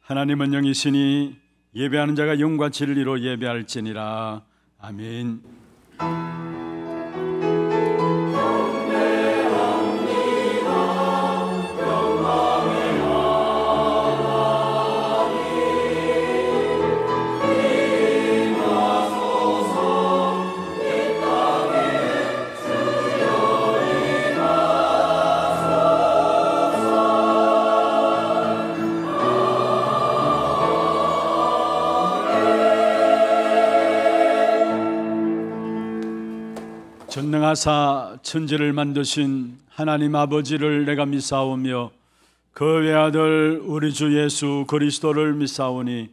하나님은 영이시니 예배하는 자가 영과 진리로 예배할지니라. 아멘. 전능하사 천지를 만드신 하나님 아버지를 내가 믿사오며 그 외아들 우리 주 예수 그리스도를 믿사오니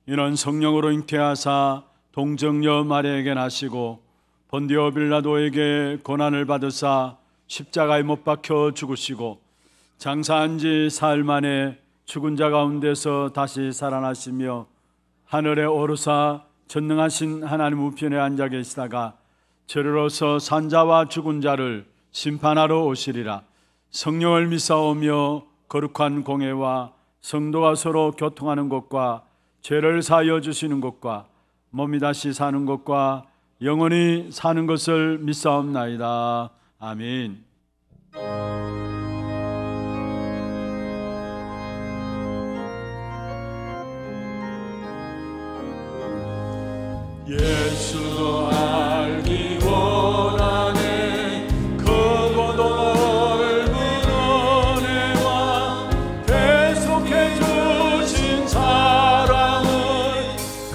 이는 성령으로 잉태하사 동정녀 마리아에게 나시고 본디오 빌라도에게 고난을 받으사 십자가에 못 박혀 죽으시고 장사한 지 사흘 만에 죽은 자 가운데서 다시 살아나시며 하늘에 오르사 전능하신 하나님 우편에 앉아 계시다가 저리로서 산자와 죽은 자를 심판하러 오시리라. 성령을 믿사오며 거룩한 공회와 성도가 서로 교통하는 것과 죄를 사하여 주시는 것과 몸이 다시 사는 것과 영원히 사는 것을 믿사옵나이다. 아멘. 예수도 알기 원하네. 크고도 넓은 은혜와 계속해 주신 사랑을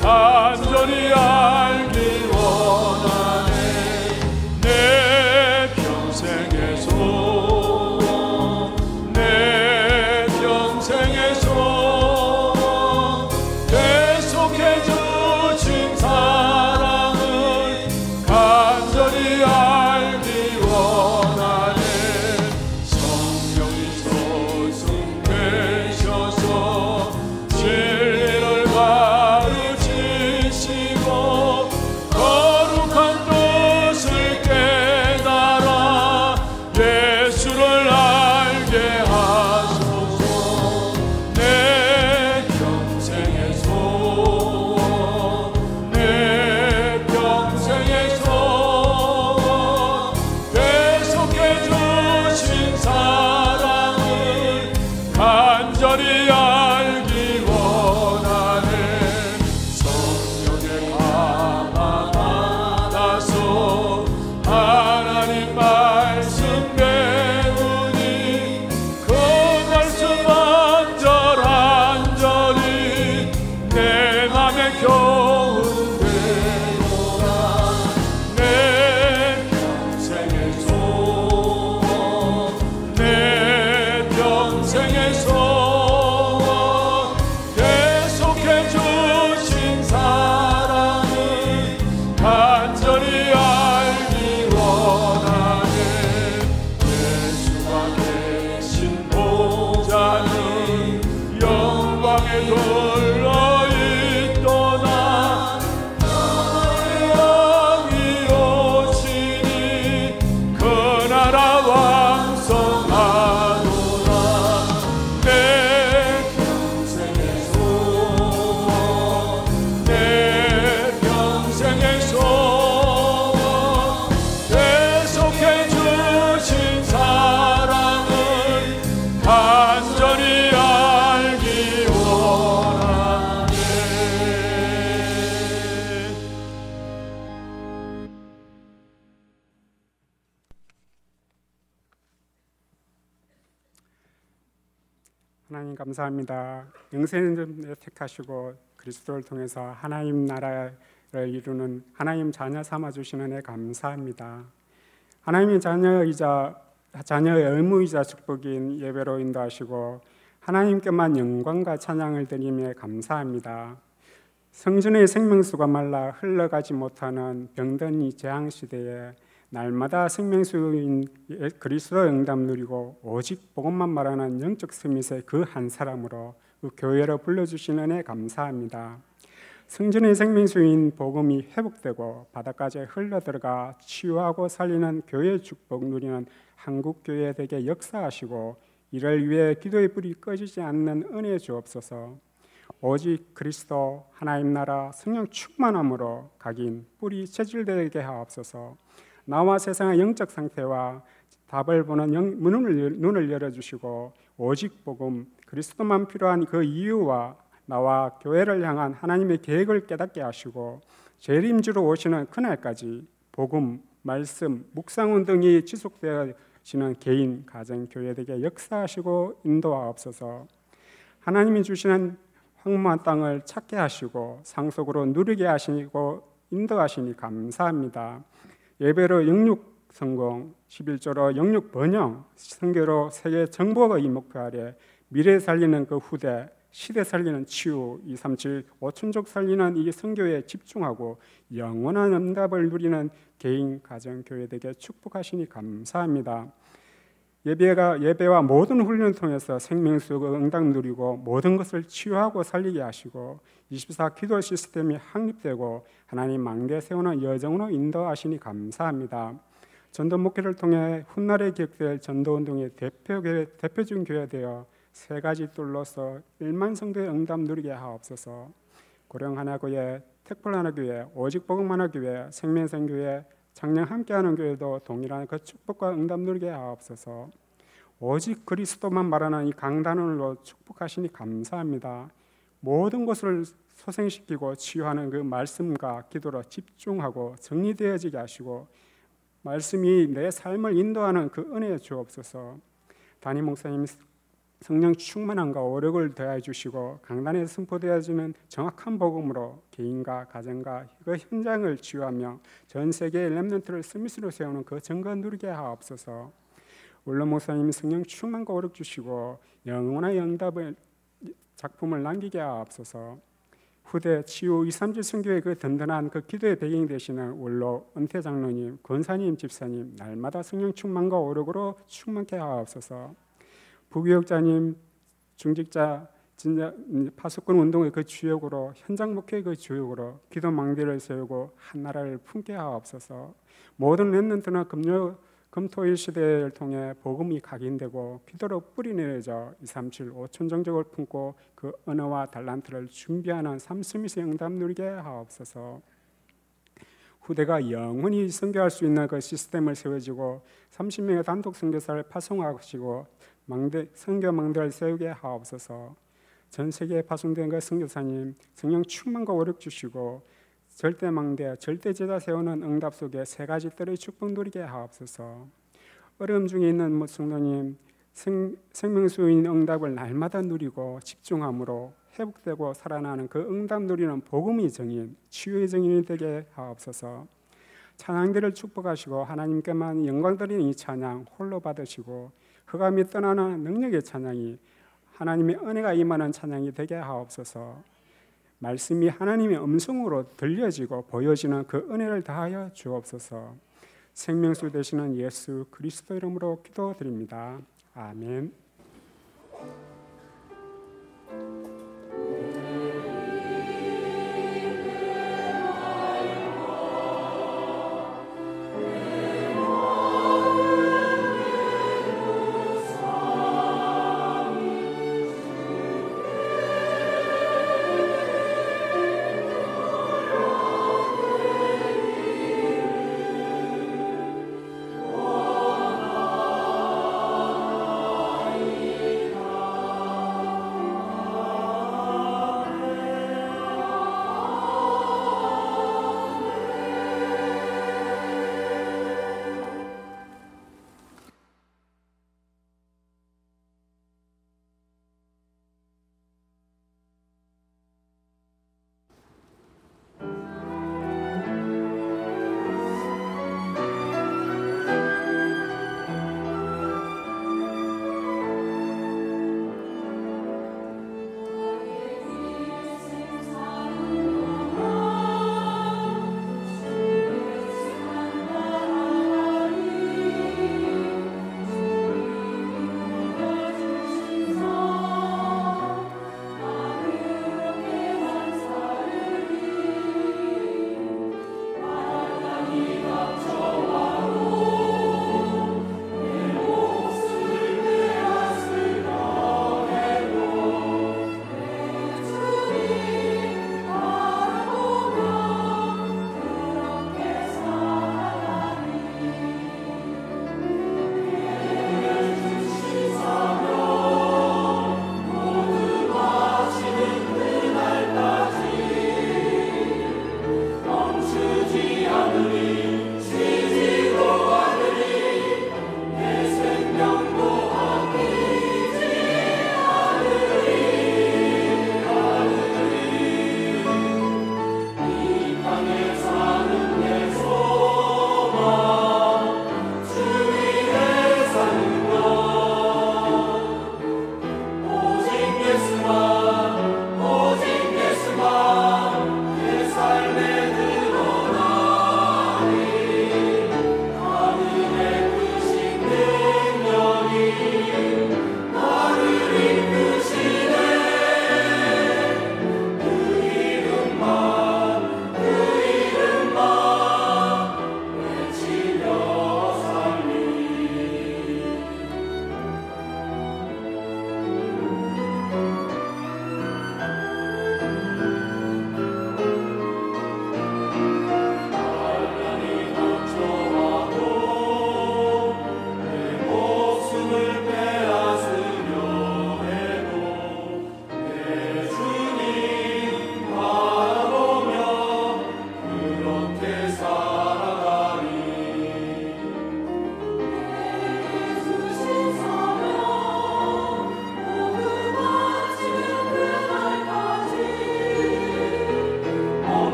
간절히 알기 원하네. 내 평생의 소원, 내 평생의 소원, 계속해 주신 사랑을 간절히 알기 원하네. 성령이 소승되셔서 진리를 가르치시고 거룩한 뜻을 깨달아 예수를 알게 하소서. 내 평생의 소원, 내 평생의 소원, 계속해 주신 사랑을 간절히 알기 원하네. 성령의 감화 받아서 하나님 말씀 배우니 그 말씀 안절안절히 내 맘에 겨운 되노라. 내 평생의 소원, 내 평생의 소원, 계속해 주신 사랑을 간절히 알기 원하네. 예수가 계신 보좌는 영광에 둘러있도다. 나의 왕이 오시니 그 나라 왕성하도다. 내 평생의 소원, 내 평생의 소원, 계속해 주신 사랑을 간절히 알기 원하네. 하나님 감사합니다. 영생을 택하시고 그리스도를 통해서 하나님 나라를 이루는 하나님 자녀 삼아주시는 은혜 감사합니다. 하나님의 자녀의 의무이자 축복인 예배로 인도하시고 하나님께만 영광과 찬양을 드리며 감사합니다. 성전의 생명수가 말라 흘러가지 못하는 병든 이 재앙시대에 날마다 생명수인 그리스도 응답 누리고 오직 복음만 말하는 영적 스밋의 그 한 사람으로 그 교회로 불러주시는 은혜 감사합니다. 성전의 생명수인 복음이 회복되고 바다까지 흘러들어가 치유하고 살리는 교회의 축복 누리는 한국교회 되게 역사하시고 이를 위해 기도의 불이 꺼지지 않는 은혜 주옵소서. 오직 그리스도 하나님 나라 성령 충만함으로 각인 뿌리 체질되게 하옵소서. 나와 세상의 영적 상태와 답을 보는 눈을 열어주시고 오직 복음 그리스도만 필요한 그 이유와 나와 교회를 향한 하나님의 계획을 깨닫게 하시고 재림주로 오시는 그날까지 복음, 말씀, 묵상운 등이 지속되어지는 개인, 가정, 교회에게 역사하시고 인도하옵소서. 하나님이 주시는 황무한 땅을 찾게 하시고 상속으로 누리게 하시고 인도하시니 감사합니다. 예배로 영육 성공, 11조로 영육 번영, 선교로 세계 정복의 이 목표 아래 미래 살리는 그 후대, 시대 살리는 치유, 237 5천족 살리는 이 선교에 집중하고 영원한 응답을 누리는 개인, 가정, 교회에게 축복하시니 감사합니다. 예배와 모든 훈련을 통해서 생명수의 응답 누리고 모든 것을 치유하고 살리게 하시고 24 기도 시스템이 확립되고 하나님 망대 세우는 여정으로 인도하시니 감사합니다. 전도 목회를 통해 훗날에 기억될 전도운동의 대표적인 교회 되어 세 가지 뚫로서 1만 성도의 응답 누리게 하옵소서. 고령 하나교회, 택불 하나교회, 오직 복음 하나교회, 생명생교회, 작년 함께하는 교회도 동일한 그 축복과 응답 누리게 하옵소서. 오직 그리스도만 말하는 이 강단으로 축복하시니 감사합니다. 모든 것을 소생시키고 치유하는 그 말씀과 기도로 집중하고 정리되어지게 하시고 말씀이 내 삶을 인도하는 그 은혜 주옵소서. 담임 목사님 성령 충만함과 오력을 더해 주시고 강단에 선포되어지는 정확한 복음으로 개인과 가정과 그 현장을 치유하며 전 세계의 렘넌트를 스미스로 세우는 그 증거 누리게 하옵소서. 원로 목사님이 성령 충만과 오력 주시고 영원한 응답의 작품을 남기게 하옵소서. 후대 치유 237 선교의 그 든든한 그 기도의 배경이 되시는 원로 은퇴 장로님, 권사님, 집사님 날마다 성령 충만과 오력으로 충만케 하옵소서. 부교역자님, 중직자, 파수꾼 운동의 그 주역으로 현장 목회의 그 주역으로 기도 망대를 세우고 한 나라를 품게 하옵소서. 모든 렘넌트나 금토일 시대를 통해 복음이 각인되고 기도로 뿌리 내려져 237 5천 정적을 품고 그 언어와 달란트를 준비하는 삼스미스의 응답 누리게 하옵소서. 후대가 영원히 선교할 수 있는 그 시스템을 세워지고 30명의 단독 선교사를 파송하시고 선교 망대를 세우게 하옵소서. 전 세계에 파송된 그 선교사님 성령 충만과 오력 주시고 절대 망대, 절대 제자 세우는 응답 속에 세 가지 뜰의 축복 누리게 하옵소서. 어려움 중에 있는 성도님 생명수인 응답을 날마다 누리고 집중함으로 회복되고 살아나는 그 응답 누리는 복음의 정인, 치유의 정인이 되게 하옵소서. 찬양들을 축복하시고 하나님께만 영광 드리는 이 찬양 홀로 받으시고 흑암이 떠나는 능력의 찬양이 하나님의 은혜가 임하는 찬양이 되게 하옵소서. 말씀이 하나님의 음성으로 들려지고 보여지는 그 은혜를 다하여 주옵소서. 생명수 되시는 예수 그리스도 이름으로 기도드립니다. 아멘.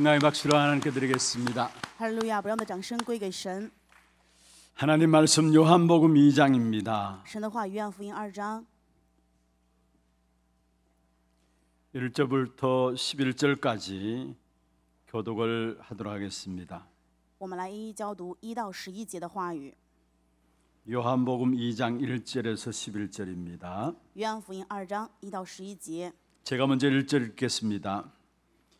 평강의 박수로 하나님께 드리겠습니다. 哈利路亚！不让的掌声归给神。 하나님 말씀 요한복음 2장입니다. 神的话，约翰福音2章 1절부터 11절까지 교독을 하도록 하겠습니다. 我们来一一教读1到11节的话语。 요한복음 2장 1절에서 11절입니다. 约翰福音2章1到11节。 제가 먼저 1절 읽겠습니다.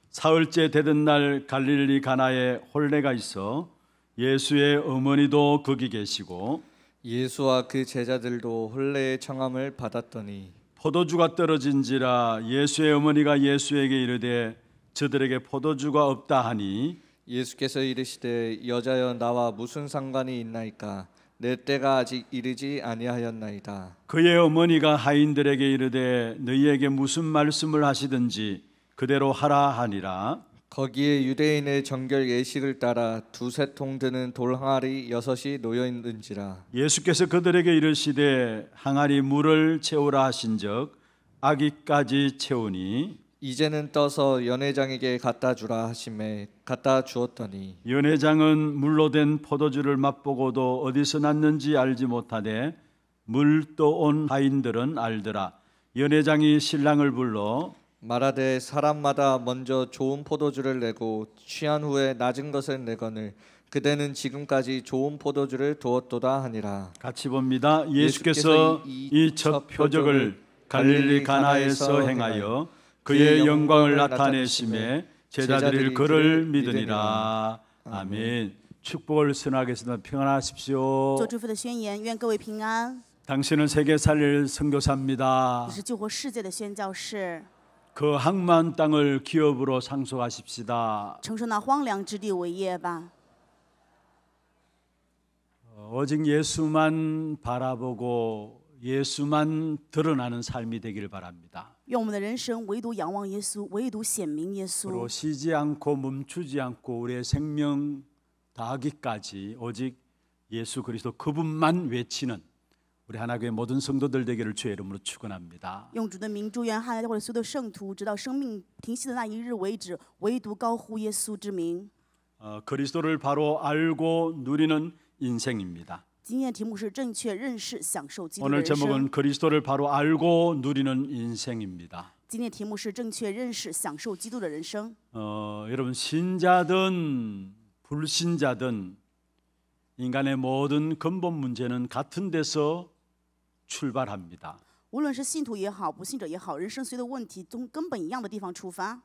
사흘째 되던 날 갈릴리 가나에 혼례가 있어 예수의 어머니도 거기 계시고 예수와 그 제자들도 혼례의 청함을 받았더니 포도주가 떨어진지라 예수의 어머니가 예수에게 이르되 저들에게 포도주가 없다 하니 예수께서 이르시되 여자여 나와 무슨 상관이 있나이까 내 때가 아직 이르지 아니하였나이다. 그의 어머니가 하인들에게 이르되 너희에게 무슨 말씀을 하시든지 그대로 하라 하니라. 거기에 유대인의 정결 예식을 따라 두세 통 드는 돌 항아리 6이 놓여 있는지라. 예수께서 그들에게 이르시되 항아리 물을 채우라 하신즉 아기까지 채우니 이제는 떠서 연회장에게 갖다 주라 하심에 갖다 주었더니 연회장은 물로 된 포도주를 맛보고도 어디서 났는지 알지 못하되 물 떠온 하인들은 알더라. 연회장이 신랑을 불러 말하되 사람마다 먼저 좋은 포도주를 내고 취한 후에 낮은 것을 내거늘 그대는 지금까지 좋은 포도주를 두었도다 하니라. 같이 봅니다. 예수께서 이 첫 표적을 갈릴리 가나에서 행하여 그의 영광을 나타내심에 제자들이 그를 믿으니라. 아멘. 축복을 선하겠습니다. 평안하십시오. 做祝福的宣言，愿各位平安。 당신은 세계 살릴 선교사입니다. 你是救活世界的宣教士， 그 항만 땅을 기업으로 상속하십시다. 承受那荒凉之地为业吧。 오직 예수만 바라보고 예수만 드러나는 삶이 되기를 바랍니다. 愿我们的人生唯独仰望耶稣，唯独显明耶 그리고 稣， 쉬지 않고 멈추지 않고 우리의 생명 다하기까지 오직 예수 그리스도 그분만 외치는 우리 하나교회 모든 성도들 되기를 주의 이름으로 축원합니다. 用主的名祝愿汉教会的所有的圣徒，直到生命停息的那一日为止，唯独高呼耶稣之名。 그리스도를 바로 알고 누리는 인생입니다. 今天的题目是正确认识、享受基督的 오늘 人生。 제목은 그리스도를 바로 알고 누리는 인생입니다. 今天的题目是正确认识、享受基督的人生。 여러분 신자든 불신자든 인간의 모든 근본 문제는 같은 데서 출발합니다. 无论是信徒也好，不信者也好，人生所有的问题从根本一样的地方出发。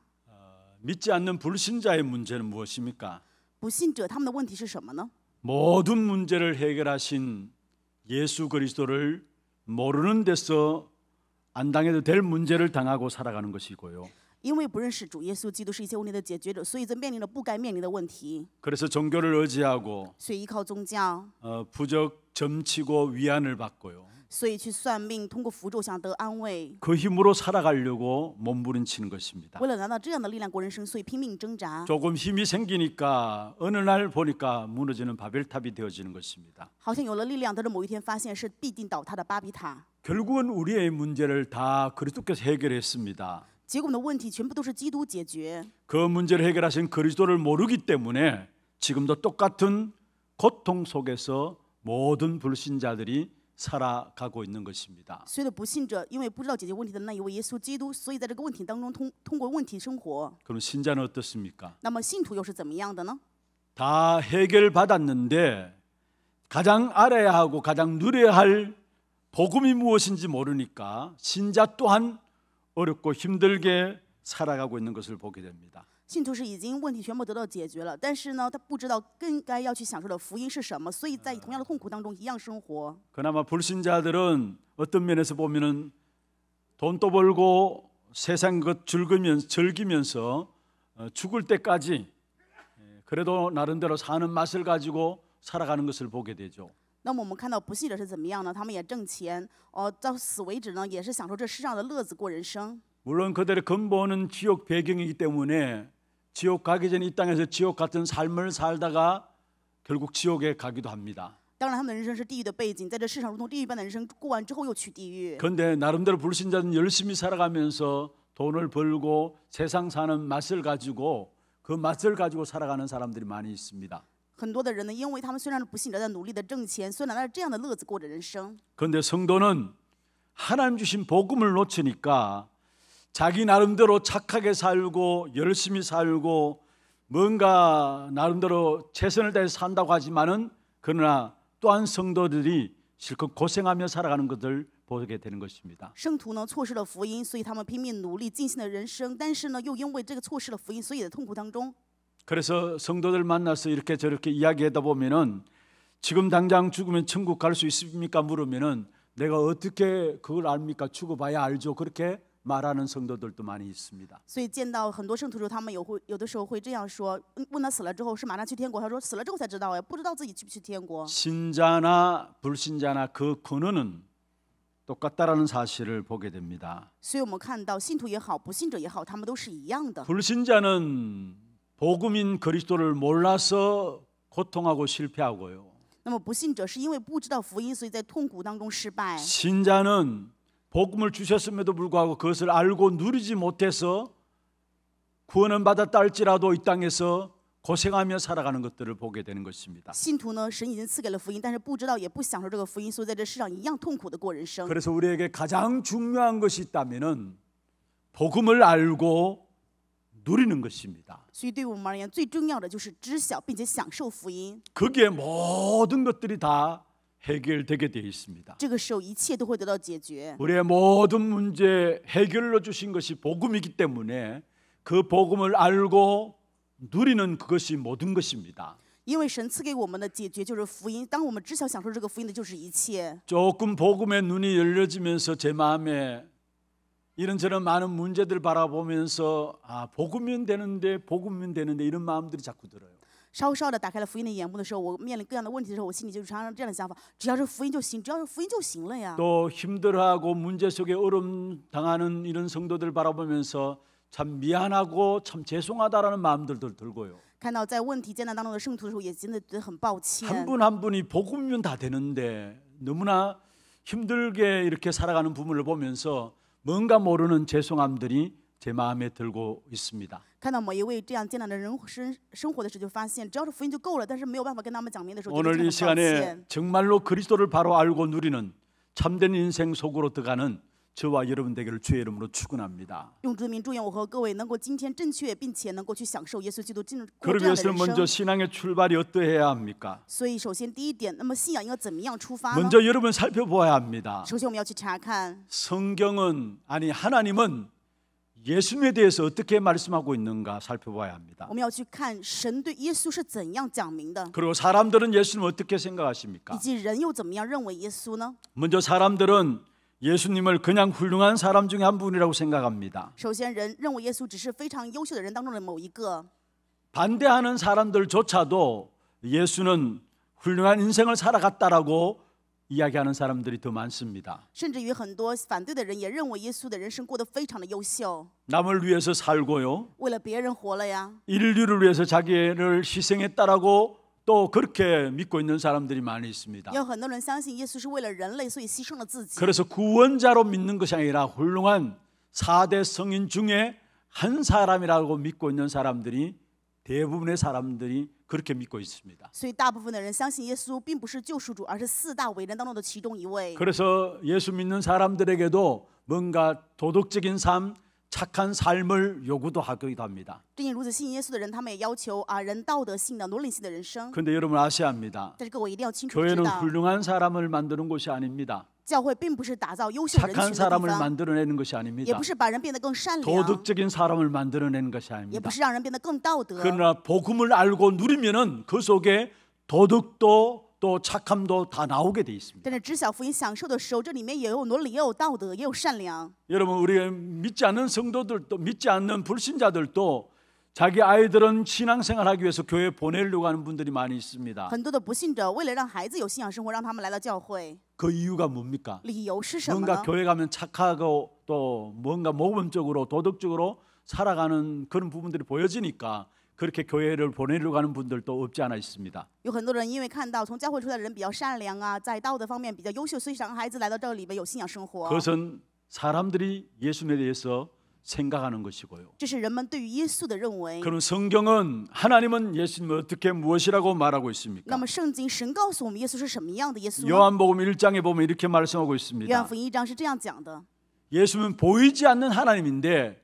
믿지 않는 불신자의 문제는 무엇입니까? 不信者他们的问题是什么呢？ 모든 문제를 해결하신 예수 그리스도를 모르는 데서 안 당해도 될 문제를 당하고 살아가는 것이고요. 因为不认识主耶稣基督是一切问题的解决者，所以在面临了不该面临的问题， 그래서 종교를 의지하고 所以依靠宗教， 부적 점치고 위안을 받고요. 所以去算命，通过符咒想得安慰。 그 힘으로 살아가려고 몸부림치는 것입니다. 为了拿到这样的力量过人生，所以拼命挣扎。 조금 힘이 생기니까 어느 날 보니까 무너지는 바벨탑이 되어지는 것입니다. 好像有了力量，但是某一天发现是必定倒塌的巴比塔。 결국은 우리의 문제를 다 그리스도께서 해결했습니다. 结果我们的问题全部都是基督解决。 그 문제를 해결하신 그리스도를 모르기 때문에 지금도 똑같은 고통 속에서 모든 불신자들이 살아가고 있는 것입니다. 所有的不信者，因为不知道解决问题的那一位耶稣基督，所以在这个问题当中通过问题生活。 그럼 신자는 어떻습니까? 那么信徒又是怎么样的呢？ 다 해결받았는데 가장 알아야 하고 가장 누려야 할 복음이 무엇인지 모르니까 신자 또한 어렵고 힘들게 살아가고 있는 것을 보게 됩니다. 信徒是已经问题全部得到解决了，但是呢，他不知道更该要去享受的福音是什么，所以在同样的痛苦当中一样生活。 그나마 불신자들은 어떤 면에서 보면은 돈도 벌고 세상 것 즐기면서 죽을 때까지 그래도 나름대로 사는 맛을 가지고 살아가는 것을 보게 되죠. 那么我们看到不信者是怎么样呢？他们也挣钱，到死为止呢，也是享受这世上的乐子过人生。 물론 그들의 근본은 지옥 배경이기 때문에 지옥 가기 전에 이 땅에서 지옥 같은 삶을 살다가 결국 지옥에 가기도 합니다. 当然，他们的人生是地狱的背景，在这世上如同地狱般的人生过完之后又去地狱。 그런데 나름대로 불신자는 열심히 살아가면서 돈을 벌고 세상 사는 맛을 가지고 그 맛을 가지고 살아가는 사람들이 많이 있습니다. 很多的人呢，因为他们虽然是不信者，在努力的挣钱，虽然拿着这样的乐子过着人生。 그런데 성도는 하나님 주신 복음을 놓치니까 자기 나름대로 착하게 살고 열심히 살고 뭔가 나름대로 최선을 다해서 산다고 하지만은 그러나 또한 성도들이 실컷 고생하며 살아가는 것을 보게 되는 것입니다. 圣徒呢错失了福音，所以他们拼命努力尽心的人生，但是呢又因为这个错失了福音，所以也在痛苦当中。 그래서 성도들 만나서 이렇게 저렇게 이야기하다 보면은 지금 당장 죽으면 천국 갈 수 있습니까? 물으면은 내가 어떻게 그걸 압니까? 죽어봐야 알죠. 그렇게 말하는 성도들도 많이 있습니다. 所以见到很多圣徒时候，他们有的时候会这样说：问他死了之后是马上去天国，他说死了之后才知道呀，不知道自己去不去天国。 신자나 불신자나 그 근원은 똑같다라는 사실을 보게 됩니다. 所以我们看到信徒也好，不信者也好，他们都是一样的。 불신자는 복음인 그리스도를 몰라서 고통하고 실패하고요. 那么不信者是因为不知道福音，所以在痛苦当中失败。 신자는 복음을 주셨음에도 불구하고 그것을 알고 누리지 못해서 구원은 받았다 할지라도 이 땅에서 고생하며 살아가는 것들을 보게 되는 것입니다. 信徒呢，神已经赐给了福音，但是不知道也不享受这个福音，所以在这世上一样痛苦的过人生。 그래서 우리에게 가장 중요한 것이 있다면은 복음을 알고 누리는 것입니다. 所以对我们而言，最重要的就是知晓并且享受福音。 거기에 모든 것들이 다 해결되게 되어 있습니다. 这个时候，一切都会得到解决。 우리의 모든 문제 해결로 주신 것이 복음이기 때문에 그 복음을 알고 누리는 그것이 모든 것입니다. 因为神赐给我们的解决就是福音，当我们知晓享受这个福音的，就是一切。 조금 복음의 눈이 열려지면서 제 마음에 이런저런 많은 문제들 바라보면서 복음이면 되는데 이런 마음들이 자꾸 들어요. 稍稍的打开了福音的眼目的时候，我面临各样的问题的时候，我心里就常常这样的想法：只要是福音就行，只要是福音就行了呀。 또 힘들어하고 문제 속에 어려움 당하는 이런 성도들 바라보면서 참 미안하고 참 죄송하다라는 마음들도 들고요. 看到在问题艰难当中的圣徒的时候，也真的觉得很抱歉。 한 분 한 분이 복음이면 다 되는데 너무나 힘들게 이렇게 살아가는 부분을 보면서 뭔가 모르는 죄송함들이 제 마음에 들고 있습니다. 看到某一位这样艰难的人生活的时候，就发现只要是福音就够了，但是没有办法跟他们讲明的时候，觉得 오늘 很 이 抱 시간에 歉。 정말로 그리스도를 바로 알고 누리는 참된 인생 속으로 들어가는 저와 여러분 되기를 주의 이름으로 축원합니다. 用主的名祝愿我和各位能够今天正确，并且能够去享受耶稣基督进入过 그러기 这样的 위해서는 人 먼저 生。 신앙의 출발이 어떠해야 합니까? 所以，首先第一点，那么信仰应该怎么样出发呢？ 먼저 여러분 살펴보아야 합니다. 首先，我们要去查看 성경은 아니 하나님은 예수님에 대해서 어떻게 말씀하고 있는가 살펴봐야 합니다. 我们要去看神对耶稣是怎样讲明的， 그리고 사람들은 예수님 어떻게 생각하십니까? 以及人又怎么样认为耶稣呢？ 먼저 사람들은 예수님을 그냥 훌륭한 사람 중에 한 분이라고 생각합니다. 首先，人认为耶稣只是非常优秀的人当中的某一个， 반대하는 사람들조차도 예수는 훌륭한 인생을 살아갔다라고 이야기하는 사람들이 더 많습니다. 甚至于很多反对的人也认为耶稣的人生过得非常的优秀， 남을 위해서 살고요. 为了别人活了呀， 인류를 위해서 자기를 희생했다라고 또 그렇게 믿고 있는 사람들이 많이 있습니다. 也有很多人相信耶稣是为了人类，所以牺牲了自己。 그래서 구원자로 믿는 것이 아니라 훌륭한 4대 성인 중에 한 사람이라고 믿고 있는 사람들이 대부분의 사람들이 그렇게 믿고 있습니다. 所以大部分的人相信耶稣并不是救赎主，而是四大伟人当中的其中一位。 그래서 예수 믿는 사람들에게도 뭔가 도덕적인 삶, 착한 삶을 요구도 하기도 합니다. 正因如此，信耶稣的人，他们也要求人道德性的、伦理性的人生。 그런데 여러분 아셔야 합니다. 但是各位一定要清楚知 교회는 道， 훌륭한 사람을 만드는 곳이 아닙니다. 教会并不是打造优秀人群 착한 的地 사람을 方， 만들어내는 것이 也 아닙니다. 不是把人变得更善良， 도덕적인 사람을 만들어내는 것이 也 아닙니다. 不是让人变得更道德。 그러나 복음을 알고 누리면은 그 속에 도덕도 또 착함도 다 나오게 돼 있습니다. 但是知晓福音享受的时候，这里面也有伦理，也有道德，也有善良。 여러분 우리 믿지 않는 성도들도 믿지 않는 불신자들도 자기 아이들은 신앙생활하기 위해서 교회에 보내려고 하는 분들이 많이 있습니다. 很多的不信者为了让孩子有信仰生活，让他们来到教会， 그 이유가 뭡니까? 理由是什么 뭔가 呢？ 교회 가면 착하고 또 뭔가 모범적으로 도덕적으로 살아가는 그런 부분들이 보여지니까 그렇게 교회를 보내려고 하는 분들도 없지 않아 있습니다. 有很多人因为看到从教会出来的人比较善良在道德方面比较优秀，所以想让孩子来到这里面有信仰生活。 그것은 사람들이 예수님에 대해서 생각하는 것이고요. 这是人们对于耶稣的认为。 그럼 성경은 하나님은 예수님을 어떻게 무엇이라고 말하고 那 있습니까? 么圣经神告诉我们耶稣是什么样的耶稣呢？ 요한복음 1장에 보면 이렇게 말씀하고 约翰 있습니다. 福音1章是这样讲的： 예수는 보이지 않는 하나님인데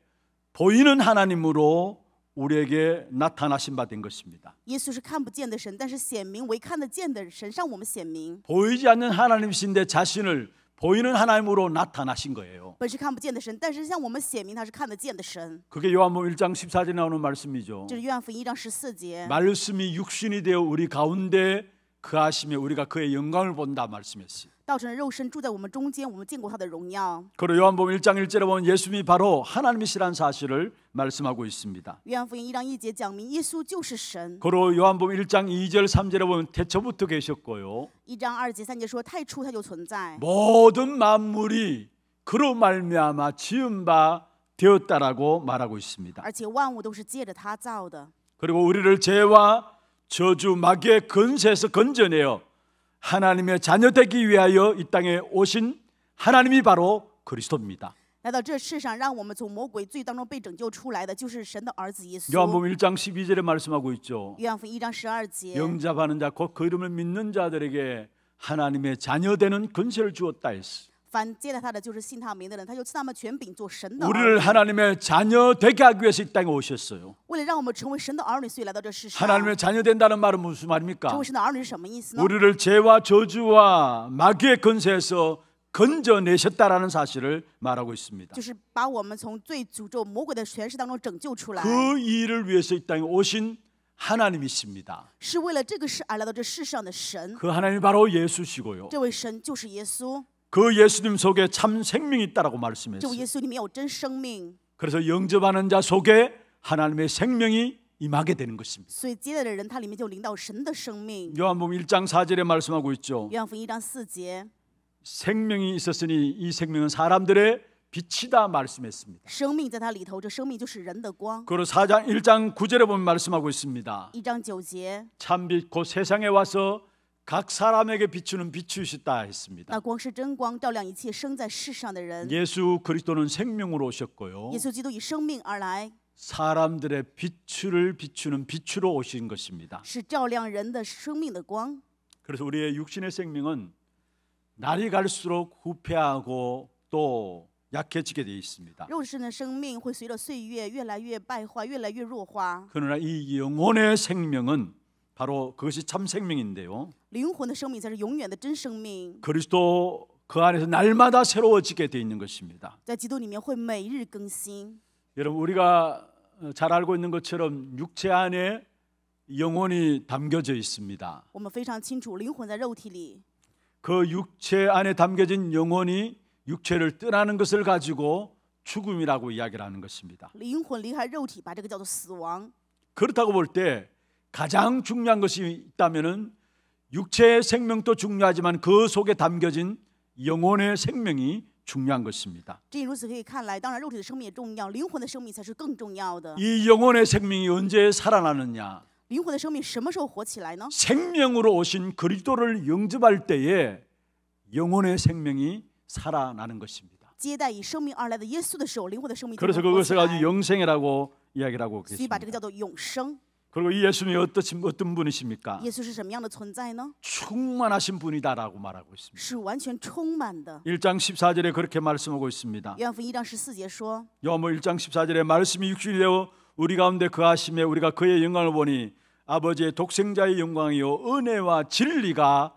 보이는 하나님으로 우리에게 나타나신 바 된 것입니다. 耶稣是看不见的神，但是显明为看得见的神向我们显明。 보이지 않는 하나님이신데 자신을 보이는 하나님으로 나타나신 거예요. 本是看不见的神，但是向我们显明他是看得见的神。 그게 요한복음 1장 14절에 나오는 말씀이죠. 这是约翰福音1章14节。 말씀이 육신이 되어 우리 가운데 그하심에 우리가 그의 영광을 본다 말씀했어요. 道成了肉身住在我们中间，我们见过他的荣耀。 그리고 요한복음 1장 1절에 보면 예수님이 바로 하나님이시라는 사실을 말씀하고 있습니다. 约翰福音1章1节讲明耶稣就是神。 그리고 요한복음 1장 2절 3절에 보면 태초부터 계셨고요. 1章2节3节说太初他就存在， 모든 만물이 그로 말미암아 지은 바 되었다라고 말하고 있습니다. 而且万物都是借着他造的。 그리고 우리를 죄와 저주 마귀의 근세에서 건져내어 하나님의 자녀 되기 위하여 이 땅에 오신 하나님이 바로 그리스도입니다. 来到这世上，让我们从魔鬼罪当中被拯救出来的，就是神的儿子耶稣。 요한복음 1장 12절에 말씀하고 있죠. 约翰福音1章12节， 영접하는 자 곧 그 이름을 믿는 자들에게 하나님의 자녀 되는 권세를 주었다 했어. 凡接待他的，就是信他名的人，他就赐他们权柄做神的儿 우리를 女。 하나님의 자녀 되게 하기 위해서 이 땅에 오셨어요. 为了让我们成为神的儿女，所以来到这世上。 하나님의 자녀 된다는 말은 무슨 成 말입니까? 为神的儿女是什么意思呢？ 우리를 죄와 저주와 마귀의 권세에서 건져내셨다라는 사실을 말하고 있습니다. 就是把我们从罪、诅咒、魔鬼的权势当中拯救出来， 그 일을 위해서 이 땅에 오신 하나님이십니다. 是为了这个事而来到这世上的神。 그 하나님이 바로 예수시고요. 这位神就是耶稣， 그 예수님 속에 참 생명이 있다라고 这位 말씀했어요. 耶稣里面有真生命， 그래서 영접하는 자 속에 하나님의 생명이 임하게 되는 것입니다. 所以接待的人他里面就领到神的生命。 요한복음 1장 4절에 말씀하고 있죠. 约翰福音1章4节， 생명이 있었으니 이 생명은 사람들의 빛이다 말씀했습니다. 生命在他里头，这生命就是人的光。 그리고 1장 9절에 보면 말씀하고 있습니다. 1章9节， 참빛 곧 세상에 와서 각 사람에게 비추는 빛이시다 했습니다. 那光是真光，照亮一切生在世上的人。 예수 그리스도는 생명으로 오셨고요. 耶稣基督以生命而来， 사람들의 빛을 비추는 빛으로 오신 것입니다. 是照亮人的生命的光。 그래서 우리의 육신의 생명은 날이 갈수록 후퇴하고 또 약해지게 되어 있습니다. 肉身的生命会随着岁月越来越败坏，越来越弱化。 그러나 이 영혼의 생명은 바로 그것이 참 생명인데요. 灵魂的生命才是永远的真生命， 그리스도 그 안에서 날마다 새로워지게 되어 있는 것입니다. 在基督里面会每日更新。 여러분 우리가 잘 알고 있는 것처럼 육체 안에 영혼이 담겨져 있습니다. 我们非常清楚，灵魂在肉体里， 그 육체 안에 담겨진 영혼이 육체를 떠나는 것을 가지고 죽음이라고 이야기를 하는 것입니다. 灵魂离开肉体，把这个叫做死亡。 그렇다고 볼 때 가장 중요한 것이 있다면은 육체의 생명도 중요하지만 그 속에 담겨진 영혼의 생명이 중요한 것입니다. 正如此可以看来，当然肉体的生命也重要，灵魂的生命才是更重要的。 이 영혼의 생명이 언제 살아나느냐? 灵魂的生命什么时候活起来呢？ 생명으로 오신 그리스도를 영접할 때에 영혼의 생명이 살아나는 것입니다. 接待以生命而来的耶稣的时候，灵魂的生命就 그래서 会活起 그것을 来 아주 영생이라고 이야기를 하고 所以把这个 계십니다. 叫做永生。 그리고 이 예수님이 어떤 분이십니까? 耶稣是什么样的存在呢？ 충만하신 분이다라고 말하고 있습니다. 是完全充满的。 1장 14절에 그렇게 말씀하고 있습니다. 约翰福音1章14节说， 요한복음 1장 14절에 말씀이 육신이 되어 우리 가운데 거하심에 우리가 그의 영광을 보니 아버지의 독생자의 영광이요 은혜와 진리가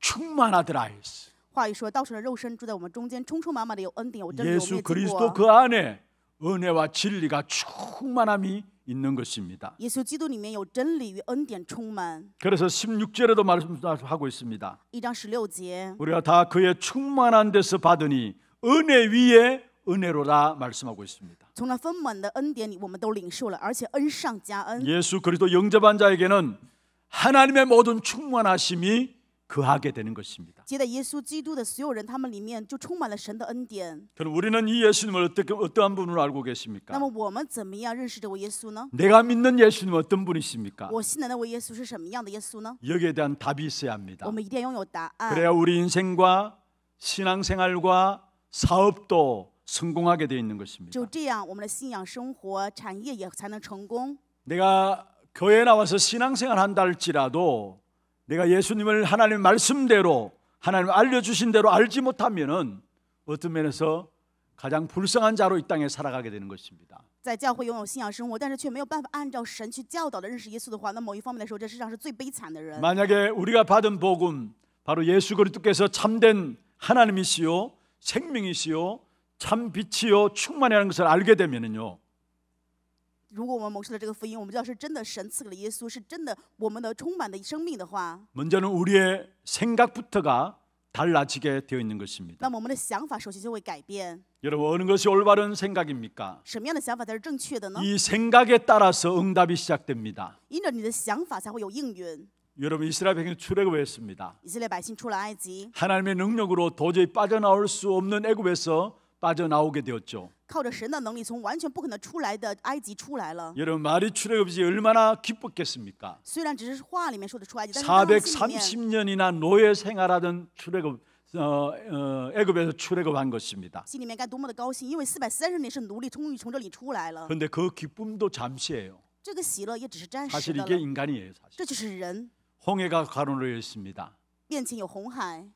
충만하더라 했어. 话语说，道成了肉身，住在我们中间，充充满满的有恩典，有真理，有 예수 灭经 그리스도 过。 그 안에 은혜와 진리가 충만함이 있는 것입니다. 耶稣基督里面有真理与恩典充满。 그래서 16절에도 말씀하고 있습니다. 1章16节， 우리가 다 그의 충만한 데서 받으니 은혜 위에 은혜로라 말씀하고 있습니다. 从那丰满的恩典里，我们都领受了，而且恩上加恩。 예수 그리스도 영접한 자에게는 하나님의 모든 충만하심이 거하게 되는 것입니다. 接待耶稣基督的所有人，他们里面就充满了神的恩典。 그럼 우리는 이 예수님을 어떠한 분으로 알고 계십니까? 那么我们怎么样认识这位耶稣呢？ 내가 믿는 예수님은 어떤 분이십니까? 我信的那位耶稣是什么样的耶稣呢？ 여기에 대한 답이 있어야 합니다. 我们一定要拥有答案， 그래야 우리 인생과 신앙생활과 사업도 성공하게 되어 있는 只 것입니다. 有这样，我们的信仰生活、产业也才能成功。 내가 교회에 나와서 신앙생활 한다 할지라도 내가 예수님을 하나님의 말씀대로 하나님 알려주신 대로 알지 못하면은 어떤 면에서 가장 불쌍한 자로 이 땅에 살아가게 되는 것입니다. 在教会拥有信仰生活，但是却没有办法按照神去教导的认识耶稣的话，那某一方面来说，这世上是最悲惨的人。 만약에 우리가 받은 복음 바로 예수 그리스도께서 참된 하나님이시요 생명이시요 참 빛이요 충만이라는 것을 알게 되면은요. 如果我们蒙受了这个福音，我们知道是真的神赐给了耶稣，是真的我们的充满的生命的话， 먼저는 우리의 생각부터가 달라지게 되어 있는 것입니다. 那么我们的想法首先就会改变。 여러분 어느 것이 올바른 생각입니까? 什么样的想法才是正确的呢？ 이 생각에 따라서 응답이 시작됩니다. 因着你的想法才会有应允。 여러분 이스라엘 백성이 출애굽했습니다. 以色列百姓出了埃及， 하나님의 능력으로 도저히 빠져나올 수 없는 애굽에서 빠져나오게 되었죠. 靠着神的能力，从完全不可能出来的埃及出来了。 여러분 말이 출애굽이 얼마나 기뻤겠습니까? 虽然只是话里面说的出埃及，但是当心里面 430년이나 노예 생활하던 출애굽 애굽에서 출애굽한 것입니다. 心里面该多么的高兴，因为430年是奴隶，终于从这里出来了。 그런데 그 기쁨도 잠시예요. 这个喜乐也只是暂时 사실 的 이게 了， 인간이에요. 사실. 这就是人。 홍해가 가로놓여 있습니다. 面前有红海，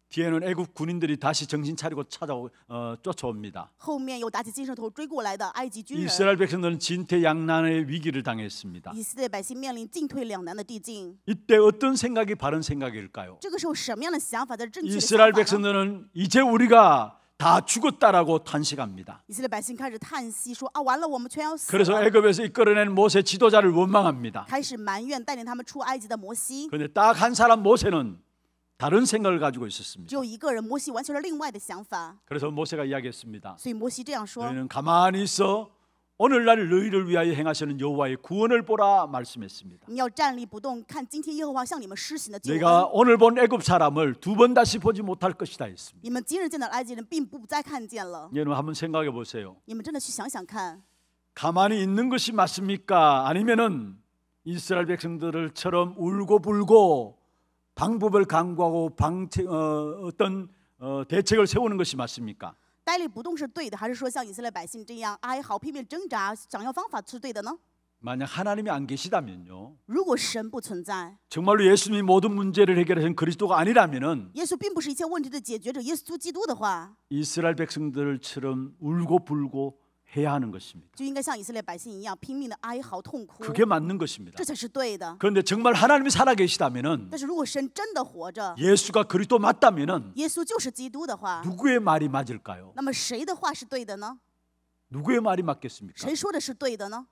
뒤에는 애굽 군인들이 다시 정신 차리고 쫓아옵니다. 后面有打起精神头追过来的埃及军人。 이스라엘 백성들은 진퇴양난의 위기를 당했습니다. 以色列百姓面临进退两难的地境。 이때 어떤 생각이 바른 생각일까요? 这个时候什么样的想法才是正确的想 이스라엘 法呢？ 백성들은 이제 우리가 다 죽었다라고 탄식합니다. 以色列百姓开始叹息说：“啊，完了，我们全要死 그래서 了。 애굽에서 이끌어낸 모세 지도자를 원망합니다. 开始埋怨带领他们出埃及的摩西。 그런데 딱 한 사람 모세는 다른 생각을 가지고 있었습니다. 只有一个人，摩西完全是另外的想法。 그래서 모세가 이야기했습니다. 所以摩西这样说 너희는 가만히 있어 오늘날 너희를 위하여 행하시는 여호와의 구원을 보라 말씀했습니다. 你要站立不动，看今天耶和华向你们施行的救 내가 恩。 오늘 본 애굽 사람을 두 번 다시 보지 못할 것이다 했습니다. 你们今日见到的埃及人，并不再看见了。 여러분 한번 생각해 보세요. 你们真的去想想看， 가만히 있는 것이 맞습니까? 아니면은 이스라엘 백성들처럼 울고 불고 방법을 강구하고 어떤 대책을 세우는 것이 맞습니까? 呆立不动是对的，还是说像以色列百姓这样哀嚎、拼命挣扎、想要方法是对的呢？ 만약 하나님이 안 계시다면요. 如果神不存在， 정말로 예수님이 모든 문제를 해결하신 그리스도가 아니라면은 耶稣并不是一切问题的解决者，耶稣基督的话， 이스라엘 백성들처럼 울고 불고 해야 하는 것입니다. 就应该像以色列百姓一样拼命的哀嚎痛哭， 그게 맞는 것입니다. 这才是对的。 그런데 정말 하나님이 살아계시다면은 但是如果神真的活着， 예수가 그리스도 맞다면은 耶稣就是基督的话， 누구의 말이 맞을까요? 那么谁的话是对的呢？ 누구의 말이 맞겠습니까? 谁说的是对的呢？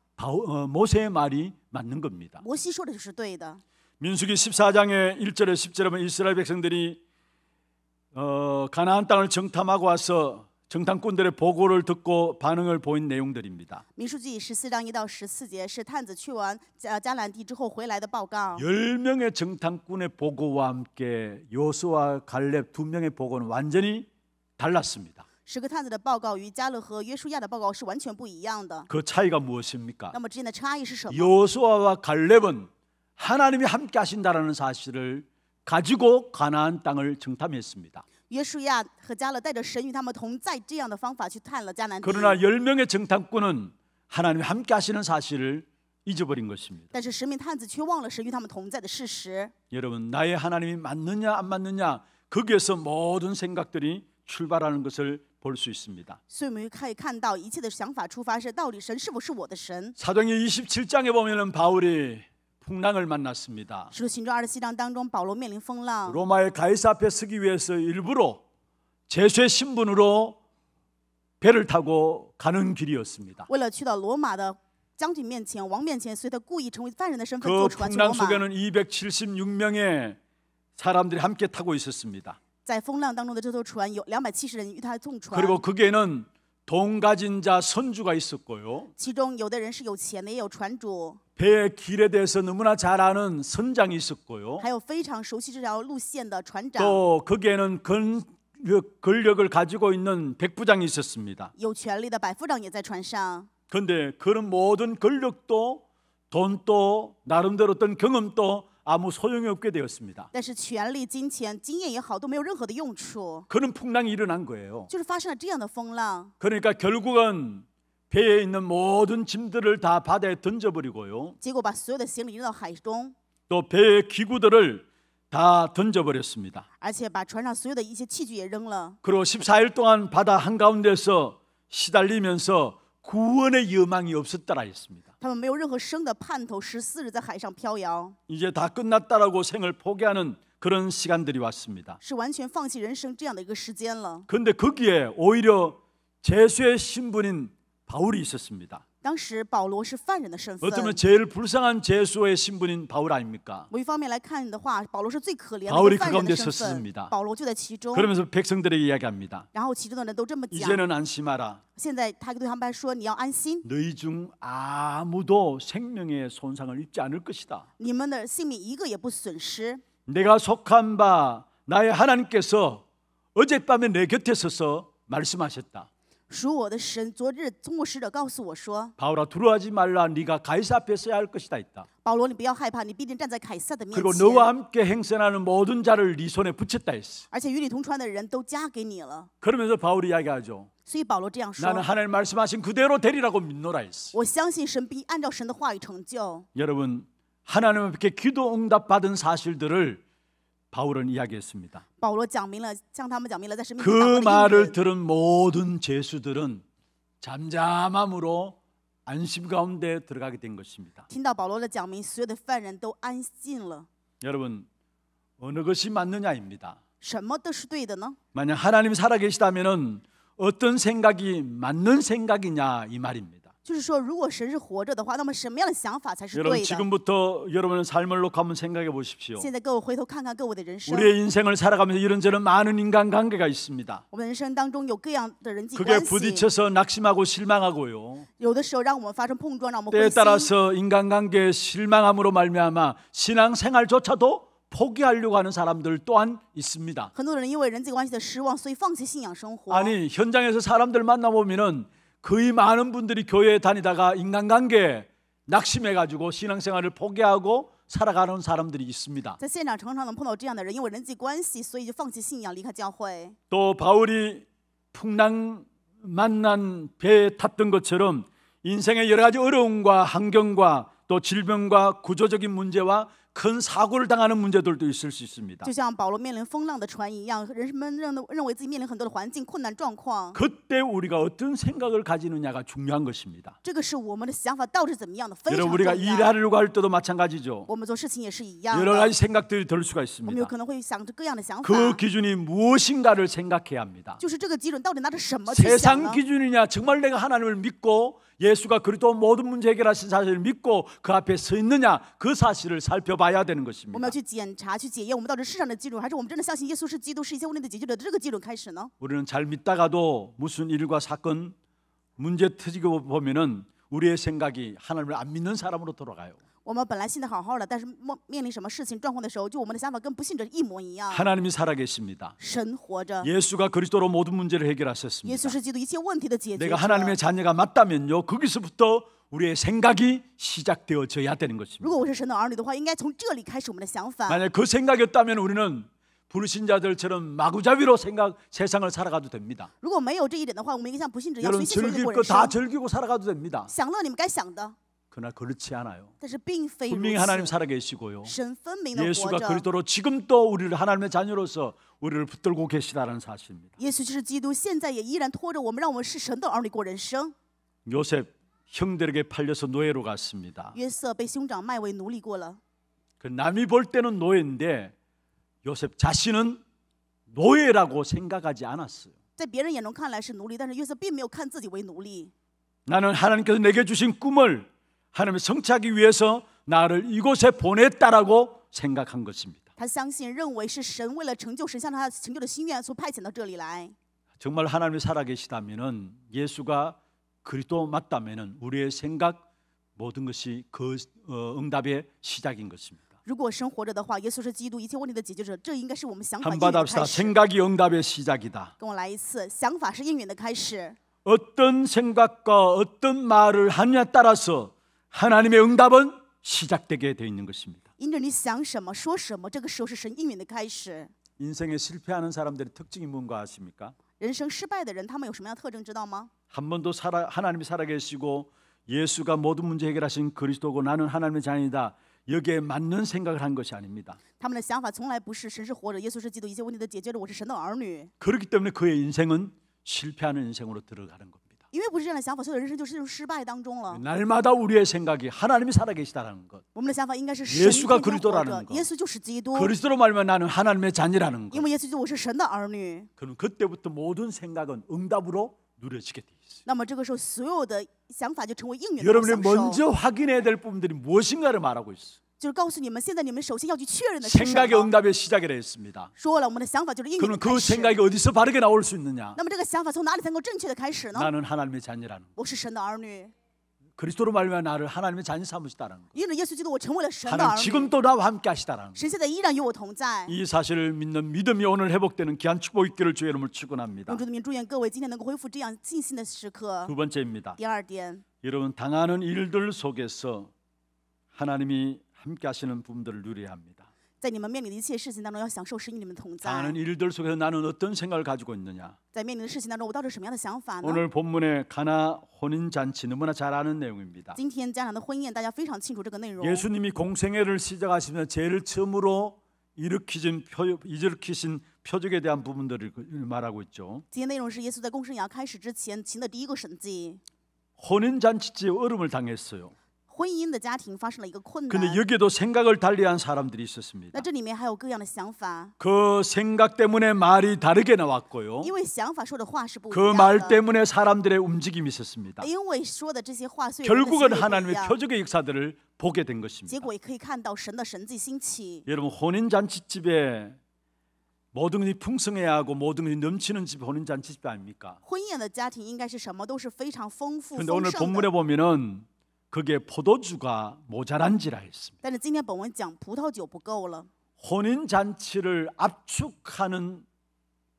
모세의 말이 맞는 겁니다. 摩西说的就是对的。 민수기 14장의 1절에 10절에 보면 이스라엘 백성들이 가나안 땅을 정탐하고 와서 정탐꾼들의 보고를 듣고 반응을 보인 내용들입니다. 民数记14章1到14节是探子去完迦南地之后回来的报告。 10명의 정탐꾼의 보고와 함께 요수와 갈렙 2명의 보고는 완전히 달랐습니다. 10个探子的报告与迦勒和约书亚的报告是完全不一样的。 그 차이가 무엇입니까? 那么之间的差异是什么？ 요수아와 갈렙은 하나님이 함께 하신다라는 사실을 가지고 가나안 땅을 정탐했습니다. 约书亚和迦勒带着神与他们同在这样的方法去探了迦南地。 그러나 10명의 정탐꾼은 하나님이 함께 하시는 사실을 잊어버린 것입니다. 但是10名探子却忘了神与他们同在的事实。 여러분 나의 하나님이 맞느냐 안 맞느냐 거기에서 모든 생각들이 출발하는 것을 볼 수 있습니다. 所以我们可以看到一切的想法出发是到底神是否是我的神。 사도행전 27장에 보면은 바울이 풍랑을 만났습니다. 使徒行传27章当中，保罗面临风浪， 로마의 가이사 앞에 서기 위해서 일부러 제수의 신분으로 배를 타고 가는 길이었습니다. 为了去到罗马的将军面前、王面前，所以他故意成为犯人的身份 그 坐船去罗 풍랑 马。 속에는 276명의 사람들이 함께 타고 있었습니다. 在风浪当中的这艘船有270人与他同船， 그리고 거기에는 돈 가진 자 선주가 있었고요. 其中有的人是有钱的，也有船主， 배의 길에 대해서 너무나 잘 아는 선장이 있었고요. 还有非常熟悉这条路线的船长， 또 거기에는 권력을 가지고 있는 백부장이 있었습니다. 有权力的百夫长也在船上。 그런데 그런 모든 권력도 돈도 나름대로 어떤 경험도 아무 소용이 없게 되었습니다. 但是权力、金钱、经验也好，都没有任何的用处， 그런 풍랑이 일어난 거예요. 就是发生了这样的风浪。 그러니까 결국은 배에 있는 모든 짐들을 다 바다에 던져버리고요. 结果把所有的行李扔到海中， 또 배의 기구들을 다 던져버렸습니다. 而且把船上所有的一些器具也扔了。 그리고 14일 동안 바다 한가운데서 시달리면서 구원의 여망이 없었다라 했습니다. 他们没有任何生的盼头，14日在海上飘摇， 이제 다 끝났다라고 생을 포기하는 그런 시간들이 왔습니다. 是完全放弃人生这样的一个时间了。 그런데 거기에 오히려 제수의 신분인 바울이 있었습니다. 当时保罗是犯人的身份， 어쩌면 제일 불쌍한 제수의 신분인 바울 아닙니까? 某一方面来看的话，保罗是最可怜的 바울이 一个 그 犯人的 가운데 身份 섰습니다. ，保罗就在其中。 그러면서 백성들에게 이야기합니다. 然后其中的人都这么讲， 이제는 안심하라. 现在他对他们说：“你要安心， 너희 중 아무도 생명의 손상을 입지 않을 것이다. 你们的性命一个也不损失。 내가 속한 바 나의 하나님께서 어젯밤에 내 곁에 서서 말씀하셨다. 属我的神昨日通过使者告诉我说， 바울아 두려워하지 말라. 네가 가이사 앞에 서야 할 것이다 했다. 保罗，你不要害怕，你必定站在凯撒的面 그리고 前， 너와 함께 행선하는 모든 자를 네 손에 붙였다 했어. 而且与你同船的人都加给你了。 그러면서 바울이 이야기하죠. 所以保罗这样说 나는 ： 하나님 말씀하신 그대로 되리라고 믿노라 했어. 我相信神必按照神的话语成就。 여러분 하나님 앞에 기도 응답 받은 사실들을 바울은 이야기했습니다. 保罗讲明了，向他们讲明了在神面前 그 祷告的应 말을 允。 들은 모든 제수들은 잠잠함으로 안심 가운데 들어가게 된 것입니다. 听到保罗的讲明，所有的犯人都安静了。 여러분 어느 것이 맞느냐입니다. 什么都是对的呢？ 만약 하나님 살아계시다면은 어떤 생각이 맞는 생각이냐 이 말입니다. 就是说，如果神是活着的话，那么什么样的想法才是 여러분 对的？ 지금부터 여러분의 삶을 놓고 한번 생각해 보십시오. 现在各位回头看看各位的人生， 우리의 인생을 살아가면서 이런저런 많은 인간관계가 있습니다. 我们人生当中有各样的人际 그게 关系， 부딪혀서 낙심하고 실망하고요. 有的时候让我们发生碰撞，让我们 때에 灰心。 따라서 인간관계의 실망함으로 말미암아 신앙생활조차도 포기하려고 하는 사람들 또한 있습니다. 很多人因为人际关系的失望，所以放弃信仰生活。 아니 현장에서 사람들 만나보면은 거의 많은 분들이 교회에 다니다가 인간관계에 낙심해가지고 신앙생활을 포기하고 살아가는 사람들이 있습니다. 在现场常常能碰到这样的人，因为人际关系，所以就放弃信仰，离开教会。 또 바울이 풍랑 만난 배에 탔던 것처럼 인생의 여러 가지 어려움과 환경과 또 질병과 구조적인 문제와 큰 사고를 당하는 문제들도 있을 수 있습니다. 就像保罗面临风浪的船一样，人们认为自己面临很多的环境困难状况。 그때 우리가 어떤 생각을 가지느냐가 중요한 것입니다. 这个是我们的想法到底是怎么样的，非常 여러분 重 우리가 要。 일하려고 할 때도 마찬가지죠. 我们做事情也是一样 여러 的， 가지 생각들이 들 수가 我们有 있습니다. 可能会想着各样的想法。 그 기준이 무엇인가를 생각해야 합니다. 就是这个基准到底拿着什么去想 세상 呢？ 기준이냐 정말 내가 하나님을 믿고 예수가 그리스도 모든 문제 해결하신 사실을 믿고 그 앞에 서 있느냐 그 사실을 살펴봐야 되는 我 것입니다. 们要去检查、去检验，我们到底是世上的基准，还是我们真的相信耶稣是基督，是一切问题的解决者的这个基准开始呢？ 우리는 잘 믿다가도 무슨 일과 사건 문제 터지고 보면은 우리의 생각이 하나님을 안 믿는 사람으로 돌아가요. 我们本来信得好好的，但是面临什么事情状况的时候，就我们的想法跟不信者一模一样。 하나님이 살아계십니다. 神活着， 예수가 그리스도로 모든 문제를 耶 해결하셨습니다. 稣是基督一切问题的解决 내가 者。 하나님의 자녀가 맞다면요 거기서부터 우리의 생각이 시작되어져야 되는 如 것입니다. 果我是神的儿女的话，应该从这里开始我们的想法。 만약 그 생각이었다면 우리는 불신자들처럼 마구잡이로 세상을 살아가도 됩니다. 如果没有这一点的话，我们应该像不信者一样 여러분 随心所欲地 즐길 过 거 人 다 生， 즐기고 살아가도 됩니다. 享乐你们该想的， 그러나 그렇지 않아요. 但是并非如 분명히 하나님 此。 살아계시고요. 神分明的活 예수가 着， 그리스도로 지금 또 우리를 하나님의 자녀로서 우리를 붙들고 계시다는 사실입니다. 耶稣就是基督，现在也依然拖着我们，让我们是神的儿女过人生。 요셉 형들에게 팔려서 노예로 갔습니다. 约瑟被兄长卖为奴隶过了， 그 남이 볼 때는 노예인데 요셉 자신은 노예라고 생각하지 않았어요. 在别人眼中看来是奴隶，但是约瑟并没有看自己为奴隶。 나는 하나님께서 내게 주신 꿈을 하나님의 성취하기 위해서 나를 이곳에 보냈다라고 생각한 것입니다. 他相信、认为是神为了成就神向他成就的心愿，所派遣到这里来。 정말 하나님이 살아계시다면은 예수가 그리스도 맞다면은 우리의 생각 모든 것이 그 응답의 시작인 것입니다. 如果神活着的话，耶稣是基督一切问题的解决者，这应该是我们想法应 한번 允的 합시다. 开始。 생각이 응답의 시작이다. 跟我来一次，想法是应允的开始。 어떤 생각과 어떤 말을 하느냐에 따라서 하나님의 응답은 시작되게 되어 있는 것입니다. 因着你想什么说什么，这个时候是神应允的开始。 인생에 실패하는 사람들의 특징이 뭔가 아십니까? 人生失败的人，他们有什么样的特征，知道吗？ 한 번도 하나님이 살아계시고 예수가 모든 문제 해결하신 그리스도고 나는 하나님의 자녀이다. 여기에 맞는 생각을 한 것이 아닙니다. 他们的想法从来不是神是活着，耶稣是基督，一切问题都解决了，我是神的儿女。 그렇기 때문에 그의 인생은 실패하는 인생으로 들어가는 겁니다. 因为不是这样的想法，所有的人生就陷入失败当中了。 날마다 우리의 생각이 하나님이 살아계시다는 것, 我们的想法应该是神 예수가 天天活 그리스도라는 着， 것 耶稣就是基督， 그리스도로 말하면 나는 하나님의 자녀라는 것. 因为耶稣基督我是神的儿女。 그럼 그때부터 모든 생각은 응답으로 누려지게 돼 있어요. 那么这个时候，所有的想法就成为应允的 여러분이 享受。 먼저 확인해야 될 부분들이 무엇인가를 말하고 있어요. 就是告诉你们，现在你们首先要去确认的是什 생각의 么？ 응답의 시작이라 했습니다. 说了，我们的想法就是应允 그러면 的开 그 始。 생각이 어디서 바르게 나올 수 있느냐? 那么这个想法从哪里才能够正确的开始呢？ 나는 하나님의 자녀라는 것. 我是神的儿女， 그리스도로 말하면 나를 하나님의 자녀 삼으시다라는 것. 因着耶稣基督，我成为了神的 하나님 儿女。 지금도 나와 함께 하시다라는 것. 神现在依然与我同在。 이 사실을 믿는 믿음이 오늘 회복되는 귀한 축복 있기를 주의 이름을 축원합니다. 用主的名祝愿各位今天能够恢复这样信心的时刻。 두 번째입니다. 第二点， 여러분 당하는 일들 속에서 하나님이 함께 하시는 부분들을 누려야 합니다. 在你们面临的一切事情当中，要享受神与你们同在。 당하는 일들 속에서 나는 어떤 생각을 가지고 있느냐? 在面临的事情当中，我到底什么样的想法呢？ 오늘 본문의 가나 혼인 잔치 너무나 잘 아는 내용입니다. 今天家长的婚宴，大家非常清楚这个内容。 예수님이 공생애를 시작하시면서 제일 처음으로 일으키신 표적에 대한 부분들을 말하고 있죠. 今天内容是耶稣在公生涯开始之前行的第一个神迹。 혼인 잔치집에 어려움을 당했어요. 婚姻的家庭发生了一个困 근데 难， 여기에도 생각을 달리한 사람들이 있었습니다. 那这里面还有各样的想法， 그 생각 때문에 말이 다르게 나왔고요. 因为想法说的话是不一 그 样 말 的， 때문에 사람들의 움직임이 있었습니다. 因为说的这些话，所以人的行 결국은 为不一 하나님의 样， 표적의 역사들을 보게 된 结 것입니다. 果也可以看到神的神迹兴起。 여러분 혼인 잔치집에 모든 것이 풍성해야 하고 모든 것이 넘치는 집 혼인 잔치집 아닙니까? 婚宴的家庭应该是什么都是非常丰富 근데 丰 오늘 盛 본문에 的， 보면은 그게 포도주가 모자란지라 했습니다. 但是今天本文讲葡萄酒不够了。 혼인 잔치를 압축하는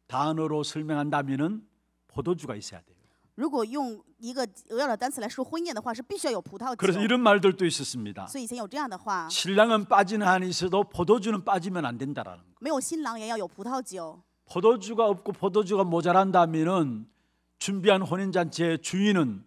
단어로 설명한다면은 포도주가 있어야 돼요. 如果用一个扼要的单词来说婚宴的话，是必须要有葡萄 그래서 酒。 이런 말들도 있었습니다. 所以以前有这样的话， 신랑은 빠지는 한이 있어도 포도주는 빠지면 안 된다라는 거. 没有新郎也要有葡萄酒。 포도주가 없고 포도주가 모자란다면은 준비한 혼인 잔치의 주인은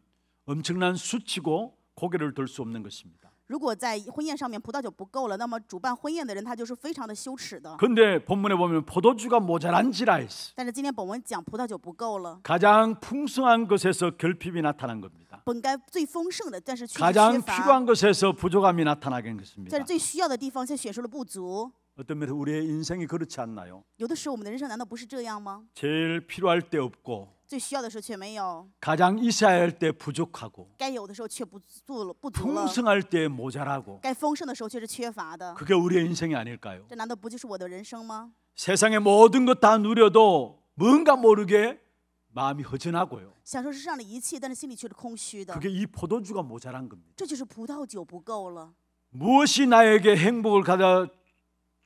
엄청난 수치고 고개를 들 수 없는 것입니다. 如果在婚宴上面葡萄酒不够了，那么主办婚宴的人他就是非常的羞耻的。 근데 본문에 보면 포도주가 모자란지라 했어. 但是今天本文讲葡萄酒不够了， 가장 풍성한 것에서 결핍이 나타난 겁니다. 本该最丰盛的，但是却是缺 가장 乏， 필요한 것에서 부족함이 나타나게 된 在 것입니다. 最需要的地方却显出了不足。 어떤 면에서 우리의 인생이 그렇지 않나요? 有的时候我们的人生难道不是这样吗？ 제일 필요할 때 없고 最需要的时候却没有， 가장 있어야 할 때 부족하고 该有的时候却不足了。 풍성할 때 모자라고 该丰盛的时候却是缺乏的， 그게 우리의 인생이 아닐까요? 这难道不就是我的人生吗？ 세상의 모든 것 다 누려도 뭔가 모르게 마음이 허전하고요. 享受世上的一切，但是心里却是空虚的， 그게 이 포도주가 모자란 겁니다. 这就是葡萄酒不够了。 무엇이 나에게 행복을 가져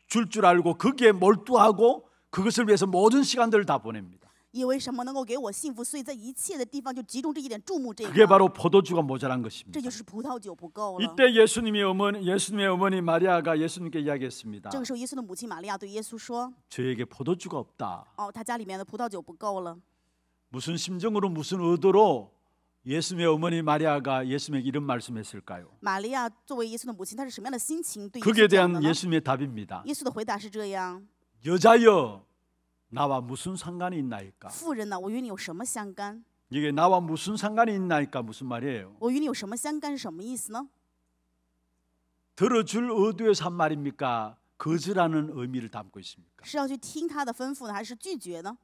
줄 줄 알고 거기에 몰두하고 그것을 위해서 모든 시간들을 다 보냅니다. 以为什么能够给我幸福，所以在一切的地方就集中这一点，注目这 그게 个， 바로 포도주가 모자란 这 것입니다. 就是葡萄酒不够了。 이때 예수님의 어머니 마리아가 예수님께 이야기했습니다. 这个时候，耶稣的母亲玛利亚对耶稣说 저에게 포도주가 없다. ：“ 哦，他家里面的葡萄酒不够了。 무슨 심정으로 무슨 의도로 예수님의 어머니 마리아가 예수님에게 이런 말씀했을까요? ”玛利亚作为耶稣的母亲，她是什么样的心情对耶 거기에 稣讲的 대한 呢？ 예수님의 답입니다. 耶稣的回答是这样：“ 여자여 나와 무슨 상관이 있나이까? 妇人呢，我与你有什么相干？ 이게 나와 무슨 상관이 있나이까 무슨 말이에요? 我与你有什么相干是什么意思呢？ 들어줄 의도에서 한 말입니까? 거절하는 의미를 담고 있습니까? 是要去听他的吩咐呢，还是拒绝呢？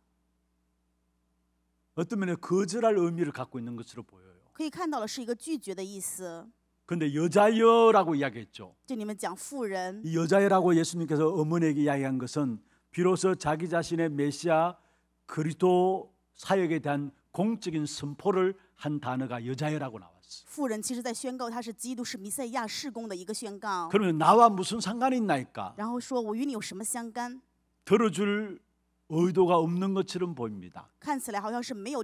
어떤 면에 거절할 의미를 갖고 있는 것으로 보여요. 可以看到了，是一个拒绝的意思。 근데 여자여라고 이야기했죠. 就你们讲妇人， 이 여자여라고 예수님께서 어머니에게 이야기한 것은 비로소 자기 자신의 메시아 그리스도 사역에 대한 공적인 선포를 한 단어가 여자여라고 나왔어요. 妇人其实在宣告他是基督，是弥赛亚事工的一个宣告。 그러면 나와 무슨 상관이 있나이까? 然后说：“我与你有什么相干？ 들어줄 의도가 없는 것처럼 보입니다. 看起来好像是没有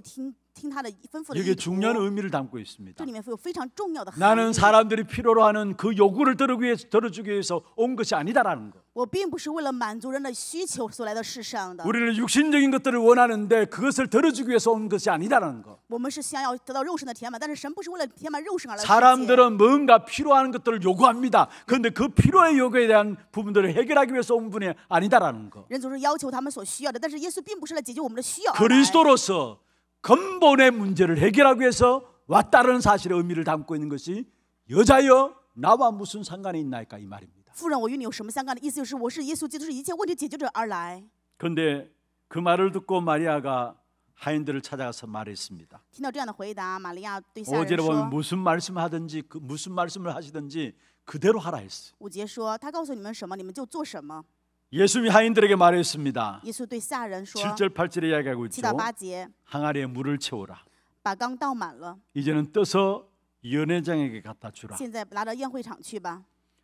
听他的吩咐的 여기에 意图。 중요한 의미를 담고 这 있습니다. 里面有非常重要的含 나는 义。 사람들이 필요로 하는 그 요구를 들어주기 위해서 온 것이 아니다라는 거. 我并不是为了满足人的需求所来到世上的， 우리는 육신적인 것들을 원하는데 그것을 들어주기 위해서 온 것이 아니다라는 거. 我们是想要得到肉身的填满，但是神不是为了填满肉身而来的世界。 사람들은 뭔가 필요한 것들을 요구합니다. 그런데 그 필요의 요구에 대한 부분들을 해결하기 위해서 온 분이 아니다라는 거. 人总是要求他们所需要的，但是耶稣并不是来解决我们的需要而来。 그리스도로서 근본의 문제를 해결하기 위해서 왔다는 사실의 의미를 담고 있는 것이 여자여 나와 무슨 상관이 있나이까 이 말입니다. 夫人，我与你有什么相干的？意思就是我是耶稣基督，是一切问题解决者而来。 그런데 그 말을 듣고 마리아가 하인들을 찾아가서 말했습니다. 听到这样的回答，玛利亚对下人 5절에 보면 说 무슨 말씀하든지 무슨 말씀을 하시든지 그대로 하라 했어요. ：“5节说，他告诉你们什么，你们就做什么。 예수님이 하인들에게 말했습니다. 耶稣对下人说 7절 8절에 이야기하고 7 있죠. 到8节， 항아리에 물을 채우라. 把缸倒满了， 이제는 떠서 연회장에게 갖다 주라. 现在拿到宴会场去吧。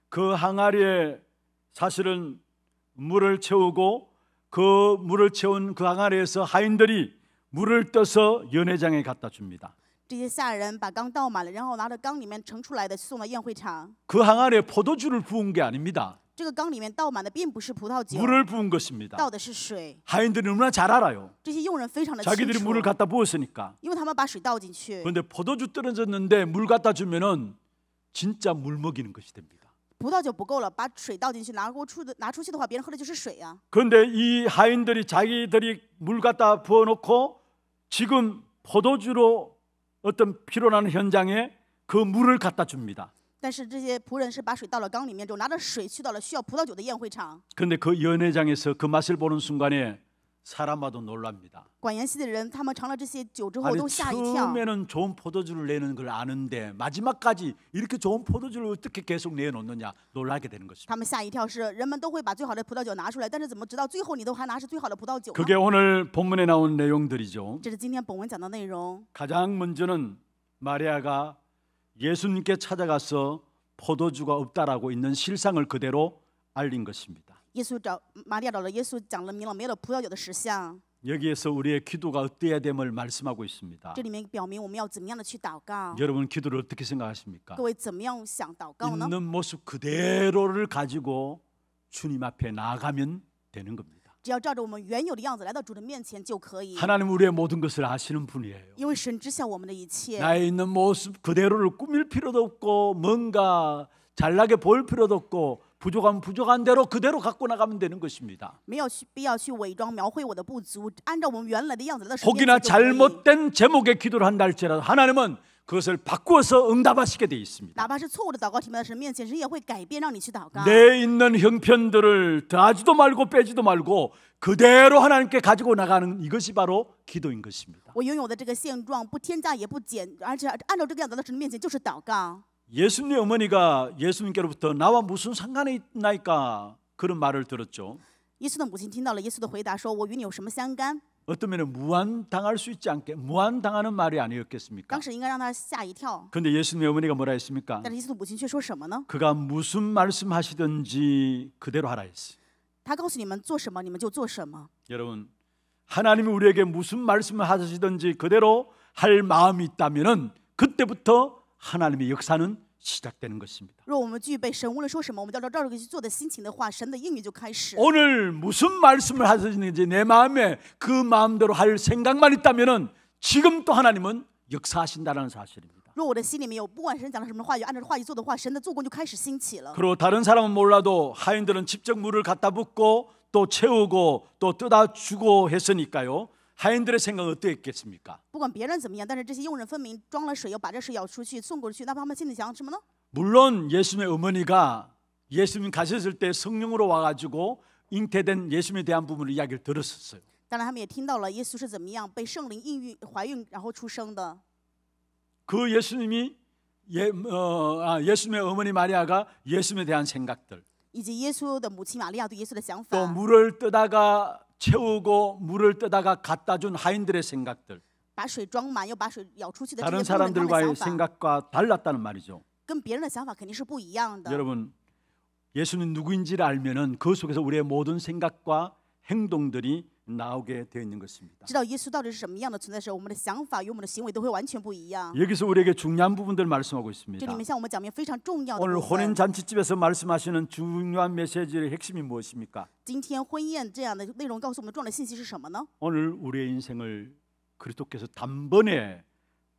그 항아리에 사실은 물을 채우고 그 물을 채운 그 항아리에서 하인들이 물을 떠서 연회장에 갖다 줍니다. 这些下人把缸倒满了，然后拿着缸里面盛出来的送到宴会场。 그 항아리에 포도주를 부은 게 아닙니다. 这个缸里面倒满的并不是葡萄酒， 물을 부은 것입니다. 倒的是水。 하인들이 너무나 잘 알아요. 这些佣人非常的清 자기들이 楚， 물을 갖다 부었으니까. 因为他们把水倒进去， 그런데 포도주 떨어졌는데 물 갖다 주면은 진짜 물 먹이는 것이 됩니다. 葡萄酒不够了，把水倒进去，拿出去的话，别人喝的就是水啊。 그런데 이 하인들이 자기들이 물 갖다 부어놓고 지금 포도주로 어떤 필요한 현장에 그 물을 갖다 줍니다. 但是这些仆人是把水倒了缸里面之后，拿着水去到了需要葡萄酒的宴会场。 그런데 그 연회장에서 그 맛을 보는 순간에 사람마도 놀랍니다. 管筵席的人，他们尝了这些酒之后 아니 都吓一跳。 처음에는 좋은 포도주를 내는 걸 아는데 마지막까지 이렇게 좋은 포도주를 어떻게 계속 내놓느냐 놀라게 되는 것입니다. 他们吓一跳，是人们都会把最好的葡萄酒拿出来，但是怎么直到最后你都还拿是最好的葡萄酒呢？ 그게 오늘 본문에 나온 내용들이죠. 这是今天本文讲的内容。 가장 먼저는 마리아가 예수님께 찾아가서 포도주가 없다라고 있는 실상을 그대로 알린 것입니다. 玛利亚找了耶稣，讲了明了没有葡萄酒的实相。 여기에서 우리의 기도가 어때야 됨을 말씀하고 있습니다. 这里面表明我们要怎么样的去祷告。 여러분 기도를 어떻게 생각하십니까? 各位怎么样想祷告呢？ 있는 모습 그대로를 가지고 주님 앞에 나아가면 되는 겁니다. 只要照着我们原有的样子来到主的面前就可以。 하나님 우리의 모든 것을 아시는 분이에요. 因为神知晓我们的一切。 나의 있는 모습 그대로를 꾸밀 필요도 없고 뭔가 잘나게 보일 필요도 없고 부족하면 부족한 대로 그대로 갖고 나가면 되는 것입니다. 没有必要去伪装描绘我的不足，按照我们原来的样子来到神面 혹이나 前就可以。 잘못된 제목의 기도를 한다 할지라도 하나님은 그것을 바꾸어서 응답하시게 돼 있습니다. 哪怕是错误的祷告题目在神面前，神也会改变，让你去祷告。 내 있는 형편들을 더하지도 말고 빼지도 말고 그대로 하나님께 가지고 나가는 이것이 바로 기도인 것입니다. 我拥有的这个现状不添加也不减，而且按照这个样子到神的面前就是祷告。 예수님의 어머니가 예수님께로부터 나와 무슨 상관이 있나이까 그런 말을 들었죠. 耶稣的母亲听到了耶稣的回答，说：“我与你有什么相干 어떤 면에 무한당할 수 있지 않게 무한당하는 말이 아니었겠습니까? 当时应该让他吓一跳， 그런데 예수님의 어머니가 뭐라 했습니까? 但是耶稣的母亲却说什么呢？ 그가 무슨 말씀하시든지 그대로 하라 했어요. 他告诉你们做什么，你们就做什么。 여러분 하나님이 우리에게 무슨 말씀을 하시든지 그대로 할 마음이 있다면은 그때부터 하나님의 역사는 시작되는 것입니다. 若我们具备神无论说什么，我们就照着去做的心情的话，神的应允就开始。 오늘 무슨 말씀을 하시는지 내 마음에 그 마음대로 할 생각만 있다면은 지금 또 하나님은 역사하신다는 사실입니다. 若我的心里面有不管神讲了什么话语，按照话语做的话，神的做工就开始兴起了。 그리고 다른 사람은 몰라도 하인들은 직접 물을 갖다 붓고 또 채우고 또 떠다 주고 했으니까요. 하인들의 생각은 어땠겠습니까? 不管别人怎么样，但是这些佣人分明装了水，要把这水舀出去送过去，那他们心里想什么呢？ 물론 예수님의 어머니가 예수님 가셨을 때 성령으로 와가지고 잉태된 예수님에 대한 부분을 이야기를 들었었어요. 当然，他们也听到了耶稣是怎么样被圣灵孕育、怀孕然后出生的。 그 예수님이 예수님의 어머니 마리아가 예수님에 대한 생각들 以及耶稣的母亲玛利亚对耶稣的想 또 法， 물을 뜨다가 채우고 물을 뜨다가 갖다 준 하인들의 생각들 把水装满又把水舀出去的这 다른 些工人他们的 사람들과의 想法， 생각과 달랐다는 말이죠. 跟别人的想法肯定是不一样的。 여러분 예수님 누구인지를 알면은 그 속에서 우리의 모든 생각과 행동들이 나오게 되어 있는 것입니다. 知道耶稣到底是什么样的存在的时候，我们的想法与我们的行为都会完全不一样。 여기서 우리에게 중요한 부분들을 말씀하고 这 있습니다. 里面向我们讲明非常重要的 오늘 部 혼인 分。 잔치집에서 말씀하시는 중요한 메시지의 핵심이 무엇입니까? 今天婚宴这样的内容告诉我们的重要的信息是什么呢？ 오늘 우리의 인생을 그리스도께서 단번에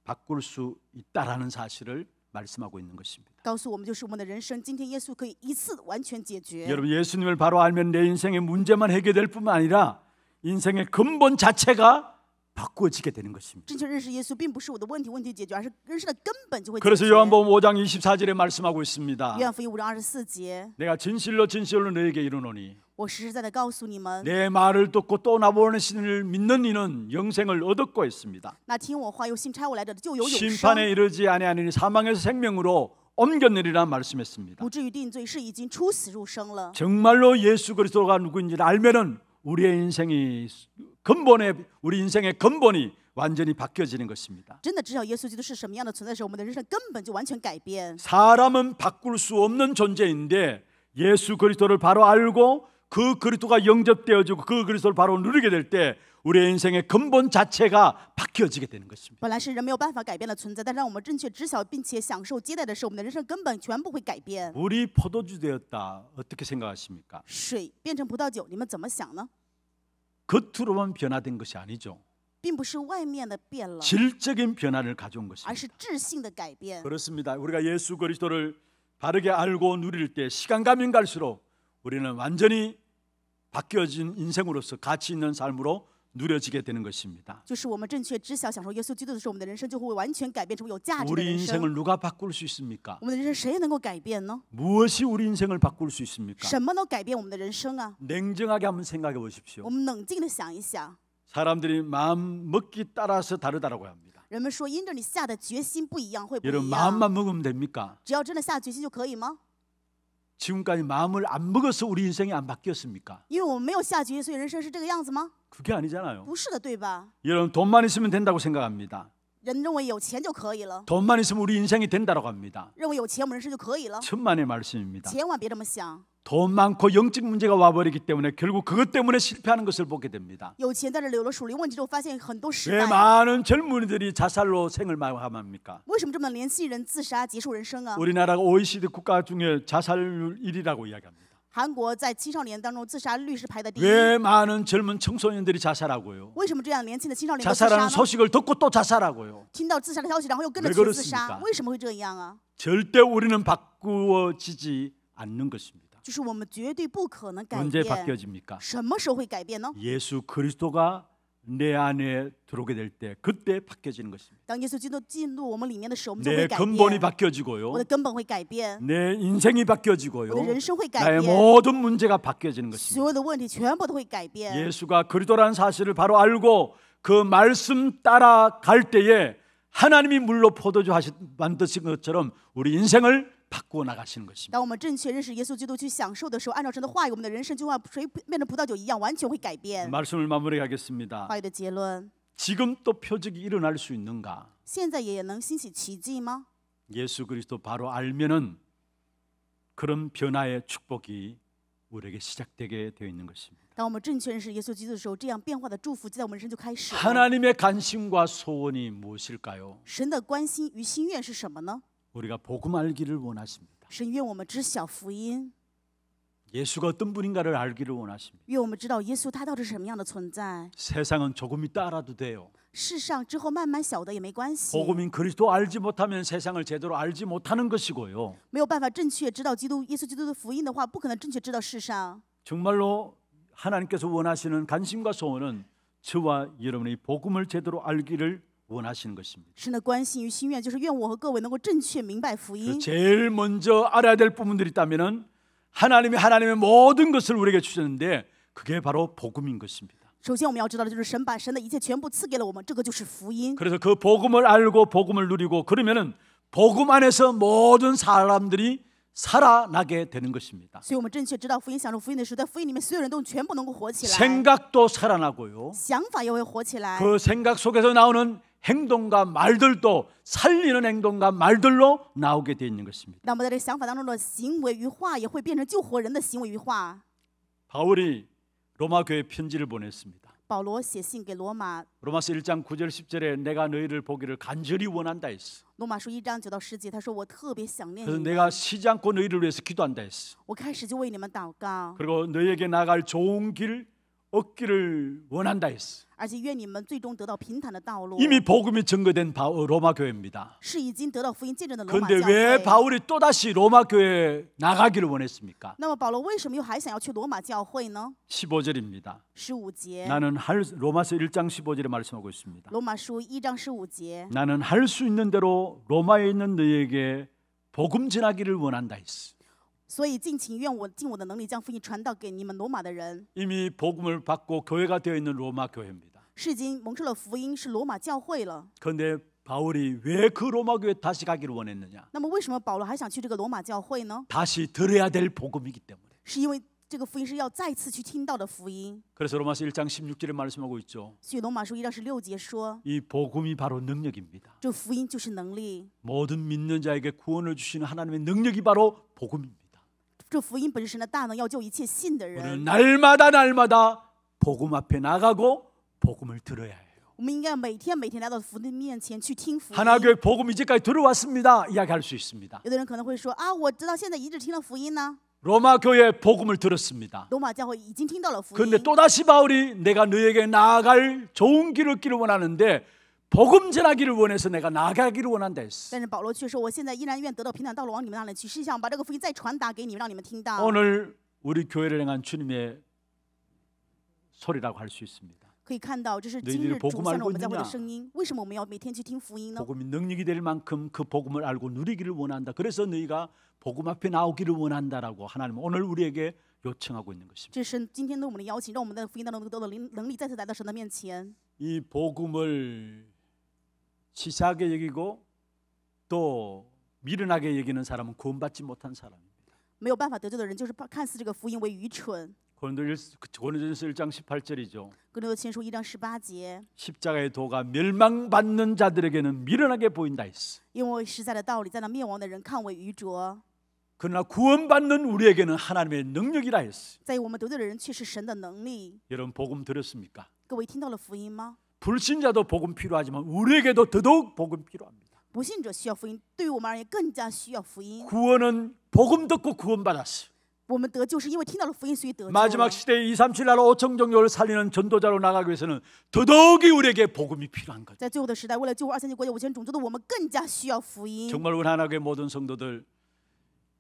바꿀 수 있다라는 사실을 말씀하고 있는 것입니다. 告诉我们就是我们的人生，今天耶稣可以一次完全解决。 여러분 예수님을 바로 알면 내 인생의 문제만 해결될 뿐만 아니라 인생의 근본 자체가 바꾸어지게 되는 것입니다. 正确认识耶稣，并不是我的问题解决，而是人生的根本就会解 그래서 决。 요한복음 5장 24절에 말씀하고 있습니다. 约翰福音5章24节， 내가 진실로 진실로 너에게 이르노니 我实实在在告诉你们， 내 말을 듣고 또 나보는 신을 믿는 이는 영생을 얻었고 했습니다. 那听我话又信差我来者的就有永生， 심판에 이르지 아니하니 사망에서 생명으로 옮겼느니라 말씀했습니다. 不至于定罪，是已经出死入生了。 정말로 예수 그리스도가 누구인지를 알면은 우리의 인생이 근본에 우리 인생의 근본이 완전히 바뀌어지는 것입니다. 真的知道耶稣基督是什么样的存在的时候，我们的人生根本就完全改变。 사람은 바꿀 수 없는 존재인데 예수 그리스도를 바로 알고 그 그리스도가 영접되어지고 그 그리스도를 바로 누리게 될 때 우리의 인생의 근본 자체가 바뀌어지게 되는 것입니다. 本来是人没有办法改变的存在，但让我们正确知晓并且享受接待的时候，我们的人生根本全部会改变。 물이 포도주 되었다. 어떻게 생각하십니까? 水变成葡萄酒，你们怎么想呢？ 겉으로만 변화된 것이 아니죠. 并不是外面的变了， 질적인 변화를 가져온 而 것입니다. 是质性的改变。 그렇습니다. 우리가 예수 그리스도를 바르게 알고 누릴 때 시간 가면 갈수록 우리는 완전히 바뀌어진 인생으로서 가치 있는 삶으로 누려지게 되는 것입니다. 就是我们正确知晓、享受耶稣基督的时候，我们的人生就会完全改变成为有价值的 우리 人 인생을 生。 누가 바꿀 수 있습니까? 我们的人生谁能够改变呢？ 무엇이 우리 인생을 바꿀 수 있습니까? 什么能改变我们的人生啊？ 냉정하게 한번 생각해 보십시오. 我们冷静的想一想。 사람들이 마음 먹기 따라서 다르다고 합니다. 人们说，因着你下的决心不一样，会不 여러분 一样。 마음만 먹으면 됩니까? 只要真的下决心就可以吗？ 지금까지 마음을 안 먹어서 우리 인생이 안 바뀌었습니까? 因为我们没有下决心，所以人生是这个样子吗？ 그게 아니잖아요. 不是的，对吧？ 여러분 돈만 있으면 된다고 생각합니다. 人认为有钱就可以了， 돈만 있으면 우리 인생이 된다고 합니다. 认为有钱我们人生就可以了， 천만의 말씀입니다. 千万别这么想。 돈 많고 영적 문제가 와버리기 때문에 결국 그것 때문에 실패하는 것을 보게 됩니다. 有钱在这里有了属灵问题之后，发现很多失 왜 败。 많은 젊은이들이 자살로 생을 마감합니까? 为什么这么年轻人自杀结束人生啊？ 우리나라가 OECD 국가 중에 자살률 1위라고 이야기합니다. 韩国在青少年当中自杀率是排在第一。 왜 많은 젊은 청소년들이 자살하고요? 为什么这样年轻的青少年都自杀 자살하는 呢？ 소식을 듣고 또 자살하고요. 听到自杀的消息，然后又跟着 왜 去 그렇습니까 自杀，为什么会这样啊？ 절대 우리는 바꾸어지지 않는 것입니다. 就是我们绝对不可能改 언제 变。 바뀌어집니까? 什么时候会改变呢？ 예수 그리스도가 내 안에 들어오게 될 때 그때 바뀌어지는 것입니다. 当耶稣基督进入我们里面的时候，我们就会 내 改 근본이 变。 바뀌어지고요. 我的根本会改变， 내 인생이 바뀌어지고요. 我的人生会改 나의 变， 모든 문제가 바뀌어지는 것입니다. 所有的问题全部都会改变。 예수가 그리스도라는 사실을 바로 알고 그 말씀 따라갈 때에 하나님이 물로 포도주 만드신 것처럼 우리 인생을 바꾸어 나가시는 것입니다. 当我们正确认识耶稣基督去享受的时候，按照神的话语，我们的人生就像水变成葡萄酒一样，完全会改变。 말씀을 마무리하겠습니다. 话语的结论， 지금 또 표적이 일어날 수 있는가? 现在也能兴起奇迹吗？ 예수 그리스도 바로 알면은 그런 변화의 축복이 우리에게 시작되게 되어 있는 것입니다. 当我们正确认识耶稣基督的时候，这样变化的祝福就在我们人生就开始了。 하나님의 관심과 소원이 무엇일까요? 神的关心与心愿是什么呢？ 우리가 복음 알기를 원하십니다. 神愿我们知晓福音， 예수가 어떤 분인가를 알기를 원하십니다. 愿我们知道耶稣他到底是什么样的存在。 세상은 조금 있다 알아도 돼요. 世上之后慢慢晓得也没关系， 복음인 그리스도 알지 못하면 세상을 제대로 알지 못하는 것이고요. 没有办法正确知道耶稣基督的福音的话，不可能正确知道世上。 정말로 하나님께서 원하시는 관심과 소원은 저와 여러분이 복음을 제대로 알기를 원하시는 것입니다. 神的关心与心愿就是愿我和各位能够正确明白福音。 제일 먼저 알아야 될 부분들이 있다면은 하나님의 모든 것을 우리에게 주셨는데 그게 바로 복음인 것입니다. 首先我们要知道的就是神把神的一切全部赐给了我们，这个就是福音。 그래서 그 복음을 알고 복음을 누리고 그러면은 복음 안에서 모든 사람들이 살아나게 되는 것입니다. 所以我们正确知道福音、享受福音的时候，在福音里面所有人都全部能够活起来， 생각도 살아나고요. 想法也会活起来。 그 생각 속에서 나오는 행동과 말들도 살리는 행동과 말들로 나오게 되어 있는 것입니다. 那么在这个想法当中的行为与话也会变成救活人的行为与话。 바울이 로마 교회 편지를 보냈습니다. 保罗写信给罗马， 로마서 1장 9절 10절에 내가 너희를 보기를 간절히 원한다 했어. 罗马书1章9到10节，他说我特别想念 그래서 你 내가 们， 쉬지 않고 너희를 위해서 기도한다 했어. 我开始就为你们祷告， 그리고 너희에게 나갈 좋은 길 얻기를 원한다 했어. 而且愿你们最终得到平坦的道路。 이미 복음이 증거된 로마 교회입니다. 是已经得到福音见证的罗马 그런데 教 왜 会。 바울이 또다시 로마 교회에 나가기를 원했습니까? 那么保罗为什么又还想要去罗马教会呢？ 15절입니다. 15节， 나는 로마서 1장 15절에 말씀하고 있습니다. 罗马书1章15节， 나는 할 수 있는 대로 로마에 있는 너희에게 복음 전하기를 원한다 했어. 所以尽情愿我尽我的能力将福音传到给你们罗马的人。 이미 복음을 받고 교회가 되어 있는 로마 교회입니다. 是已经蒙受了福音，是罗马教会了。 그런데 바울이 왜 그 로마 교회에 다시 가기를 원했느냐? 那么为什么保罗还想去这个罗马教会呢？ 다시 들어야 될 복음이기 때문에. 是因为这个福音是要再次去听到的福音。 그래서 로마서 1장 16절에 말씀하고 있죠. 所以罗马书1章16节说， 이 복음이 바로 능력입니다. 这福音就是能力， 모든 믿는 자에게 구원을 주시는 하나님의 능력이 바로 복음입니다. 这福音本是神的大能，要救一切信的 우리는 人。 날마다 복음 앞에 나가고 복음을 들어야 해요. 我们应该每天来到福音面前去听福音。 하나교회 복음 이제까지 들어왔습니다. 이야기할 수 있습니다. 有的人可能会说啊，我知道现在一直听了福音呢。 로마 교회 복음을 들었습니다. 罗马教会已经听到了福 그런데 音， 또다시 바울이 내가 너에게 나아갈 좋은 길을 얻기를 원하는데 복음 전하기를 원해서 내가 나아가기를 원한다 했어. 但是保罗却说，我现在依然愿得到平坦道路往你们那里去，是想把这个福音再传达给你们，让你们听到。 오늘 우리 교회를 향한 주님의 소리라고 할 수 있습니다. 可以看到，这是 너희들이 今日 복음 主向 알고 着我们教会的 있느냐 声音。为什么我们要每天去听福音呢？ 복음이 능력이 될 만큼 그 복음을 알고 누리기를 원한다. 그래서 너희가 복음 앞에 나오기를 원한다라고 하나님은 오늘 우리에게 요청하고 있는 것입니다. 这是今天对我们的邀请，让我们在福音当中得到能力，再次来到神的面前。 이 복음을 치사하게 여기고 또 미련하게 여기는 사람은 구원받지 못한 사람입니다. 没有办法得救的人，就是看似这个福音为愚蠢。 고린도전서 1장 18절이죠. 哥林多前书1章18节， 십자가의 도가 멸망받는 자들에게는 미련하게 보인다 했어. 因为实在的道理在那灭亡的人看为愚拙， 그러나 구원받는 우리에게는 하나님의 능력이라 했어. 在于我们得救的人却是神的能力。 여러분 복음 들었습니까? 各位听到了福音吗？ 불신자도 복음 필요하지만 우리에게도 더더욱 복음 필요합니다. 不信者需要福音，对于我们而言更加需要福音。 구원은 복음 듣고 구원받았어. 我们得救是因为听到了福音，所以得救了。 마지막 시대에 237 나라 5천 종족을 살리는 전도자로 나가기 위해서는 더더욱이 우리에게 복음이 필요한 거죠. 在最后的时代，为了救活237国家5000种族的我们，更加需要福音。 정말 우리 하나님의 모든 성도들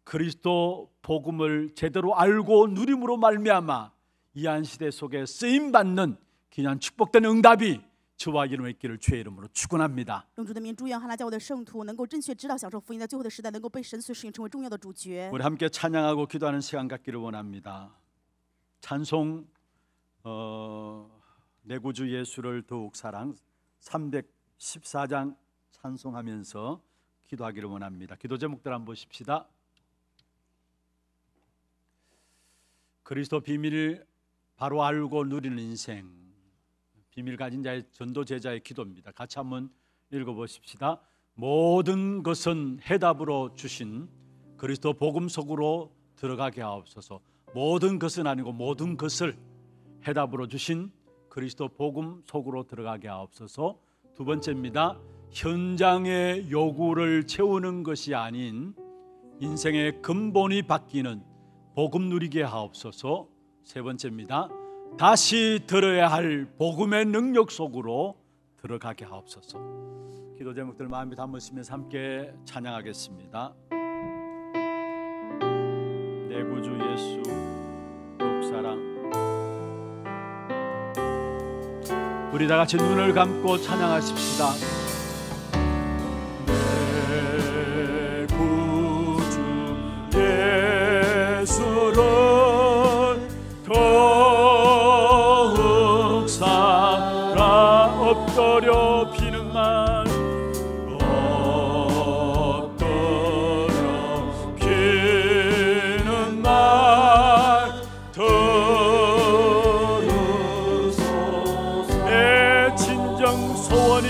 그리스도 복음을 제대로 알고 누림으로 말미암아 이 한 시대 속에 쓰임 받는 귀한 축복된 응답이 저와 여러분의 있기를 주의 이름으로 축원합니다. 用主的名祝愿哈拉教会的圣徒能够正确知道享受福音，在最后的时代能够被神所使用，成为重要的主角。 우리 함께 찬양하고 기도하는 시간 갖기를 원합니다. 찬송 내 구주 예수를 더욱 사랑 314장 찬송하면서 기도하기를 원합니다. 기도 제목들 한번 보십시다. 그리스도 비밀을 바로 알고 누리는 인생, 비밀 가진 자의 전도 제자의 기도입니다. 같이 한번 읽어보십시다. 모든 것은 해답으로 주신 그리스도 복음 속으로 들어가게 하옵소서. 모든 것은 아니고 모든 것을 해답으로 주신 그리스도 복음 속으로 들어가게 하옵소서. 두 번째입니다. 현장의 요구를 채우는 것이 아닌 인생의 근본이 바뀌는 복음 누리게 하옵소서. 세 번째입니다. 다시 들어야 할 복음의 능력 속으로 들어가게 하옵소서. 기도 제목들 마음에 담으시면서 함께 찬양하겠습니다. 내 구주 예수 더욱 사랑. 우리 다 같이 눈을 감고 찬양하십시다. 내 구주 예수를 더욱 사랑. 엎드려 비는 말 엎드려 비는 말 들으소서. 내 진정 소원이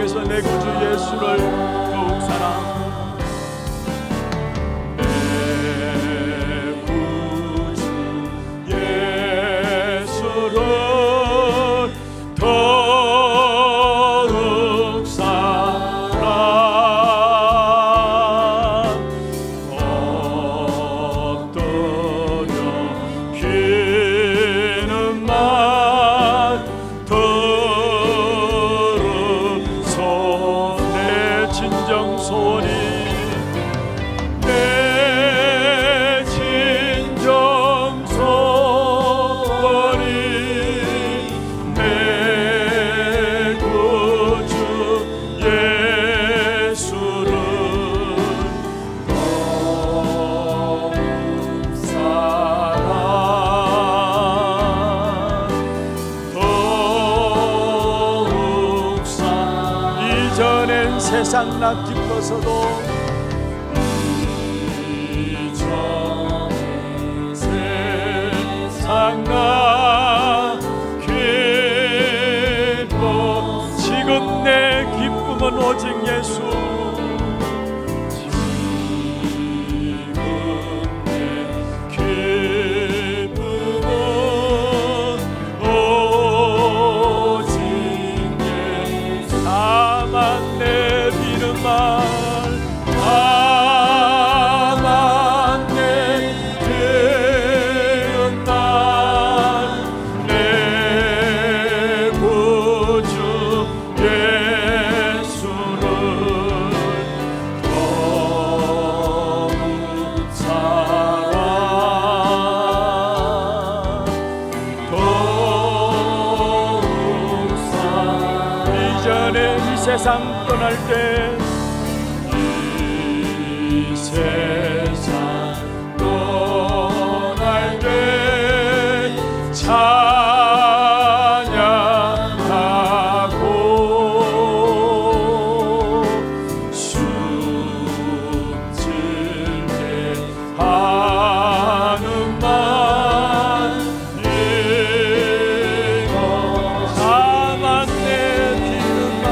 나에게서 내 구주 예수를 더욱 사랑하고 세상 나 기뻐서도 이전에 세상 나 기뻐 지금 내 기쁨은 오직 예수 세상 떠날 때 이 세상 떠날 때 찬양하고 숨질게 하는 말 이거 다만 내 비는 말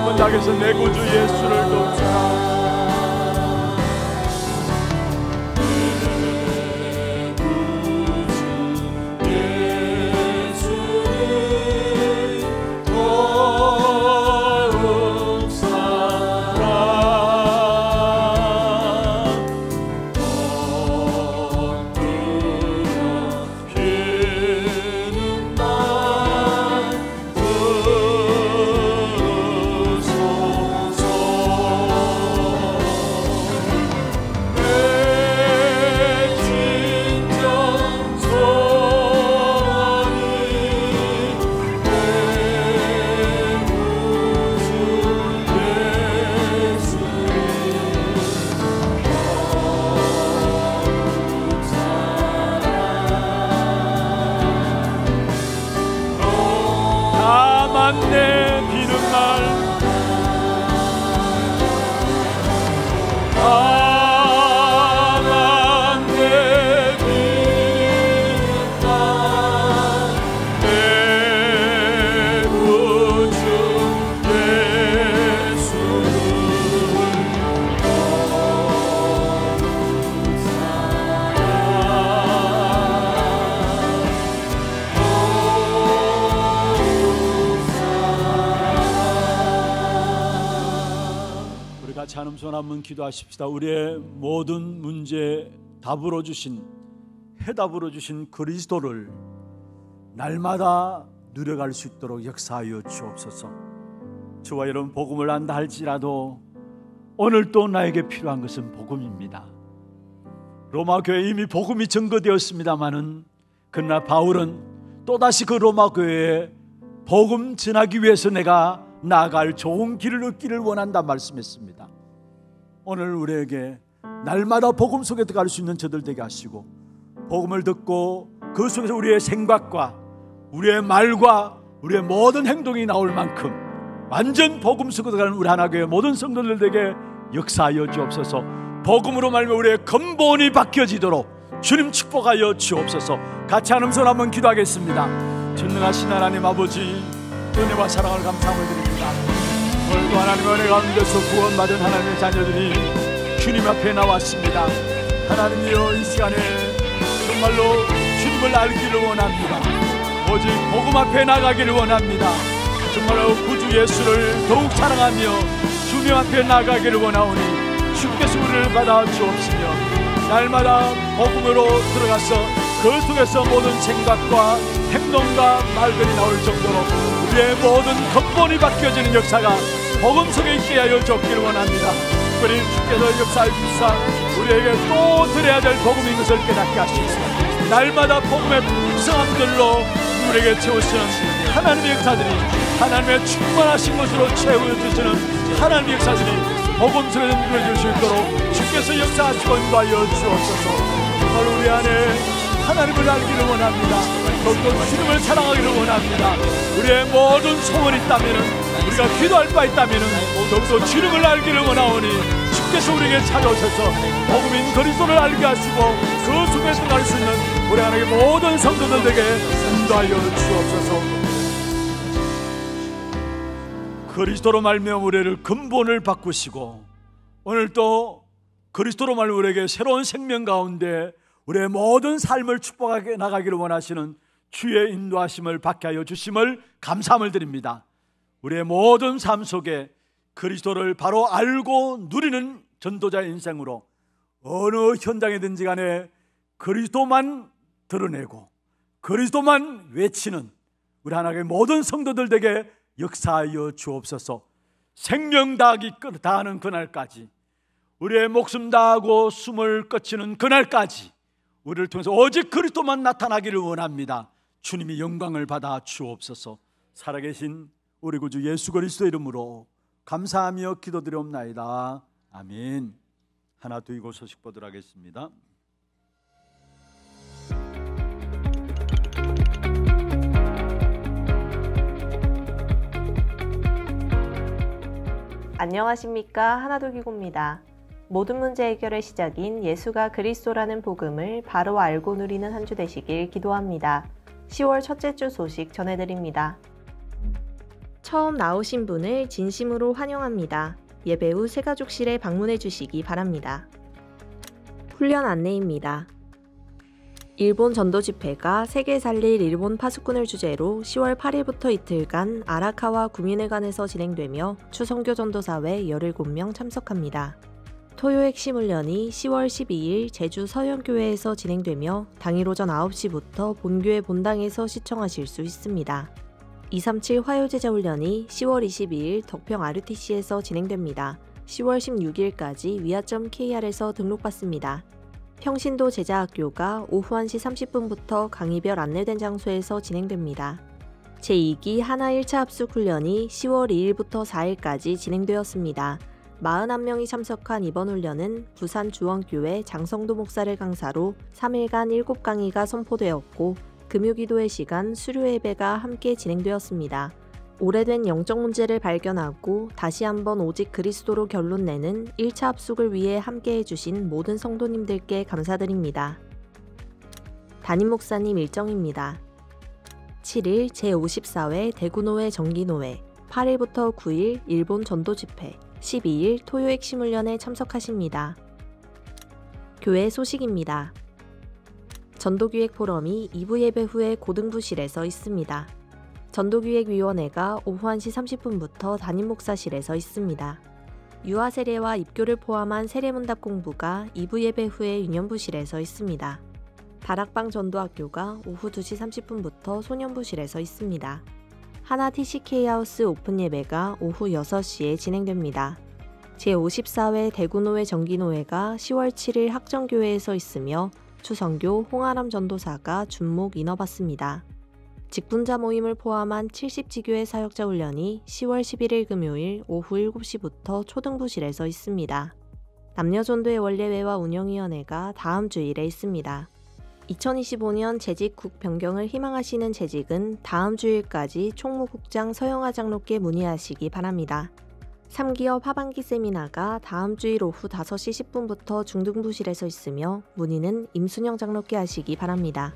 한번 나가서 내 구주 예수를 돕자. 내 비는 말 다만 내 비는 말 내 구주 예수를 같이 한음손 한번 기도하십시다. 우리의 모든 문제 답으로 주신 해답으로 주신 그리스도를 날마다 누려갈 수 있도록 역사하여 주옵소서. 저와 여러분 복음을 안다 할지라도 오늘 또 나에게 필요한 것은 복음입니다. 로마 교회에 이미 복음이 증거되었습니다마는 그러나 바울은 또다시 그 로마 교회에 복음 전하기 위해서 내가 나아갈 좋은 길을 얻기를 원한다 말씀했습니다. 오늘 우리에게 날마다 복음 속에 들어갈 수 있는 저들 되게 하시고, 복음을 듣고 그 속에서 우리의 생각과 우리의 말과 우리의 모든 행동이 나올 만큼 완전 복음 속에 들어가는 우리 하나교회 모든 성도들에게 역사하여 주옵소서. 복음으로 말미암아 우리의 근본이 바뀌어지도록 주님 축복하여 주옵소서. 같이 한 음성 한번 기도하겠습니다. 전능하신 하나님 아버지, 은혜와 사랑을 감사함을 드립니다. 오늘도 하나님의 은혜 가운데서 구원받은 하나님의 자녀들이 주님 앞에 나왔습니다. 하나님이여, 이 시간에 정말로 주님을 알기를 원합니다. 오직 복음 앞에 나가기를 원합니다. 정말로 구주 예수를 더욱 사랑하며 주님 앞에 나가기를 원하오니 주께서 우리를 받아 주옵시며, 날마다 복음으로 들어가서 그 속에서 모든 생각과 행동과 말들이 나올 정도로 우리의 모든 근본이 바뀌어지는 역사가 복음 속에 있게 하여 주기를 원합니다. 특별히 주께서 역사하시사 우리에게 또 드려야 될 복음인 것을 깨닫게 하시옵소서. 날마다 복음의 풍성함들로 우리에게 채우시는 하나님의 역사들이, 하나님의 충만하신 것으로 채워주시는 하나님의 역사들이 복음 속에 이루어질 수 있도록 주께서 역사하시고 인도하여 주옵소서. 정말 우리 안에 하나님을 알기를 원합니다. 더욱더 주님을 사랑하기를 원합니다. 우리의 모든 소원이 있다면, 우리가 기도할 바 있다면 더욱더 주님을 알기를 원하오니 주께서 우리에게 찾아오셔서 복음인 그리스도를 알게 하시고 그 속에 들어갈 수 있는 우리 하나님의 모든 성도들에게 인도하여 주옵소서. 그리스도로 말미암아 우리를 근본을 바꾸시고, 오늘 또 그리스도로 말미암아 우리에게 새로운 생명 가운데 우리의 모든 삶을 축복하게 나가기를 원하시는 주의 인도하심을 받게 하여 주심을 감사함을 드립니다. 우리의 모든 삶 속에 그리스도를 바로 알고 누리는 전도자의 인생으로 어느 현장이든지 간에 그리스도만 드러내고 그리스도만 외치는 우리 하나님의 모든 성도들에게 역사하여 주옵소서. 생명 다하는 그날까지, 우리의 목숨 다하고 숨을 거치는 그날까지 우리를 통해서 오직 그리스도만 나타나기를 원합니다. 주님이 영광을 받아 주옵소서. 살아계신 우리 구주 예수 그리스도 이름으로 감사하며 기도드리옵나이다. 아멘. 하나 두이고 소식 보도록 하겠습니다. 안녕하십니까, 하나도기고입니다. 모든 문제 해결의 시작인 예수가 그리스도라는 복음을 바로 알고 누리는 한 주 되시길 기도합니다. 10월 첫째 주 소식 전해드립니다. 처음 나오신 분을 진심으로 환영합니다. 예배 후 새가족실에 방문해 주시기 바랍니다. 훈련 안내입니다. 일본 전도 집회가 세계 살릴 일본 파수꾼을 주제로 10월 8일부터 이틀간 아라카와 구민회관에서 진행되며 추선교 전도사회 17명 참석합니다. 토요 핵심 훈련이 10월 12일 제주 서현교회에서 진행되며 당일 오전 9시부터 본교회 본당에서 시청하실 수 있습니다. 237 화요제자 훈련이 10월 22일 덕평 RUTC에서 진행됩니다. 10월 16일까지 위아.kr에서 등록받습니다. 평신도 제자학교가 오후 1시 30분부터 강의별 안내된 장소에서 진행됩니다. 제2기 하나 1차 합숙 훈련이 10월 2일부터 4일까지 진행되었습니다. 41명이 참석한 이번 훈련은 부산 주원교회 장성도 목사를 강사로 3일간 7강의가 선포되었고 금요기도의 시간 수료 예배가 함께 진행되었습니다. 오래된 영적 문제를 발견하고 다시 한번 오직 그리스도로 결론 내는 1차 합숙을 위해 함께 해주신 모든 성도님들께 감사드립니다. 담임 목사님 일정입니다. 7일 제54회 대구노회 정기노회, 8일부터 9일 일본 전도집회, 12일 토요 핵심 훈련에 참석하십니다. 교회 소식입니다. 전도기획 포럼이 2부 예배 후에 고등부실에서 있습니다. 전도기획위원회가 오후 1시 30분부터 담임 목사실에서 있습니다. 유아 세례와 입교를 포함한 세례문답 공부가 2부 예배 후에 유년부실에서 있습니다. 다락방 전도학교가 오후 2시 30분부터 소년부실에서 있습니다. 하나 TCK하우스 오픈 예배가 오후 6시에 진행됩니다. 제54회 대구노회 정기노회가 10월 7일 학정교회에서 있으며 추선교 홍아람 전도사가 준목 인허받습니다. 직분자 모임을 포함한 70지교회 사역자 훈련이 10월 11일 금요일 오후 7시부터 초등부실에서 있습니다. 남녀전도의 원례회와 운영위원회가 다음 주일에 있습니다. 2025년 재직국 변경을 희망하시는 재직은 다음 주일까지 총무국장 서영아 장로께 문의하시기 바랍니다. 3기업 하반기 세미나가 다음 주일 오후 5시 10분부터 중등부실에서 있으며 문의는 임순영 장로께 하시기 바랍니다.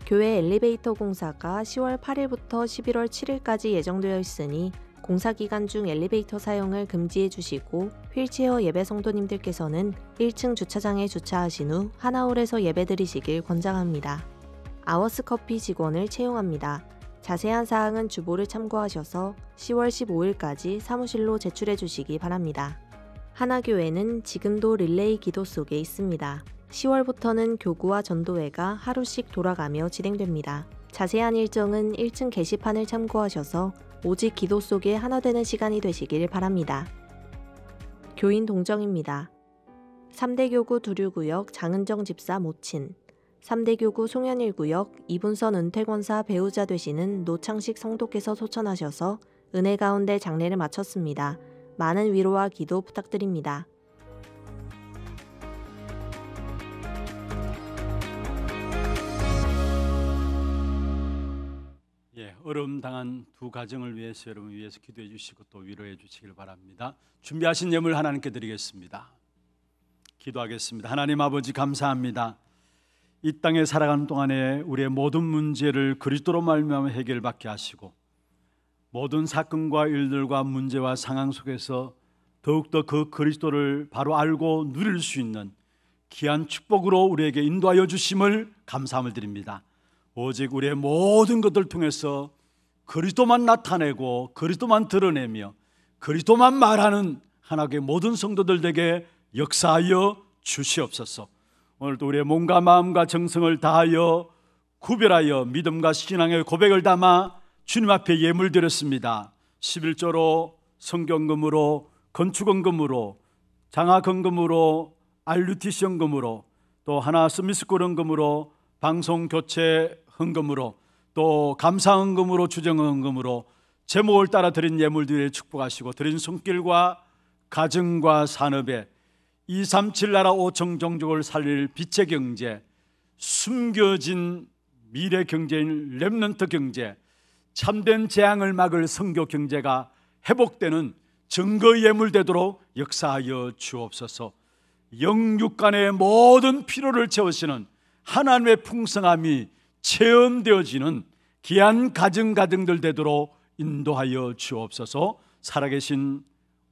교회 엘리베이터 공사가 10월 8일부터 11월 7일까지 예정되어 있으니 공사 기간 중 엘리베이터 사용을 금지해 주시고 휠체어 예배 성도님들께서는 1층 주차장에 주차하신 후 하나홀에서 예배드리시길 권장합니다. 아워스커피 직원을 채용합니다. 자세한 사항은 주보를 참고하셔서 10월 15일까지 사무실로 제출해 주시기 바랍니다. 하나교회는 지금도 릴레이 기도 속에 있습니다. 10월부터는 교구와 전도회가 하루씩 돌아가며 진행됩니다. 자세한 일정은 1층 게시판을 참고하셔서 오직 기도 속에 하나 되는 시간이 되시길 바랍니다. 교인 동정입니다. 3대 교구 두류구역 장은정 집사 모친, 3대 교구 송현일 구역 이분선 은퇴권사 배우자 되시는 노창식 성도께서 소천하셔서 은혜 가운데 장례를 마쳤습니다. 많은 위로와 기도 부탁드립니다. 어려움 당한 두 가정을 위해서 여러분 위해서 기도해 주시고 또 위로해 주시길 바랍니다. 준비하신 예물 하나님께 드리겠습니다. 기도하겠습니다. 하나님 아버지 감사합니다. 이 땅에 살아가는 동안에 우리의 모든 문제를 그리스도로 말미암아 해결받게 하시고 모든 사건과 일들과 문제와 상황 속에서 더욱더 그 그리스도를 바로 알고 누릴 수 있는 귀한 축복으로 우리에게 인도하여 주심을 감사함을 드립니다. 오직 우리의 모든 것들을 통해서 그리스도만 나타내고 그리스도만 드러내며 그리스도만 말하는 하나님의 모든 성도들에게 역사하여 주시옵소서. 오늘도 우리의 몸과 마음과 정성을 다하여 구별하여 믿음과 신앙의 고백을 담아 주님 앞에 예물 드렸습니다. 11조로 성경금으로 건축원금으로 장학헌금으로 RUTC 헌금으로 또 하나 스미스콜 헌금으로 방송교체 헌금으로 또 감사헌금으로 주정헌금으로 제목을 따라 드린 예물들을 축복하시고 드린 손길과 가정과 산업에 237 나라 5천 종족을 살릴 빛의 경제, 숨겨진 미래 경제인 렘넌트 경제, 참된 재앙을 막을 선교 경제가 회복되는 증거 예물 되도록 역사하여 주옵소서. 영육간의 모든 필요를 채우시는 하나님의 풍성함이 체험되어지는 귀한 가정들 되도록 인도하여 주옵소서. 살아계신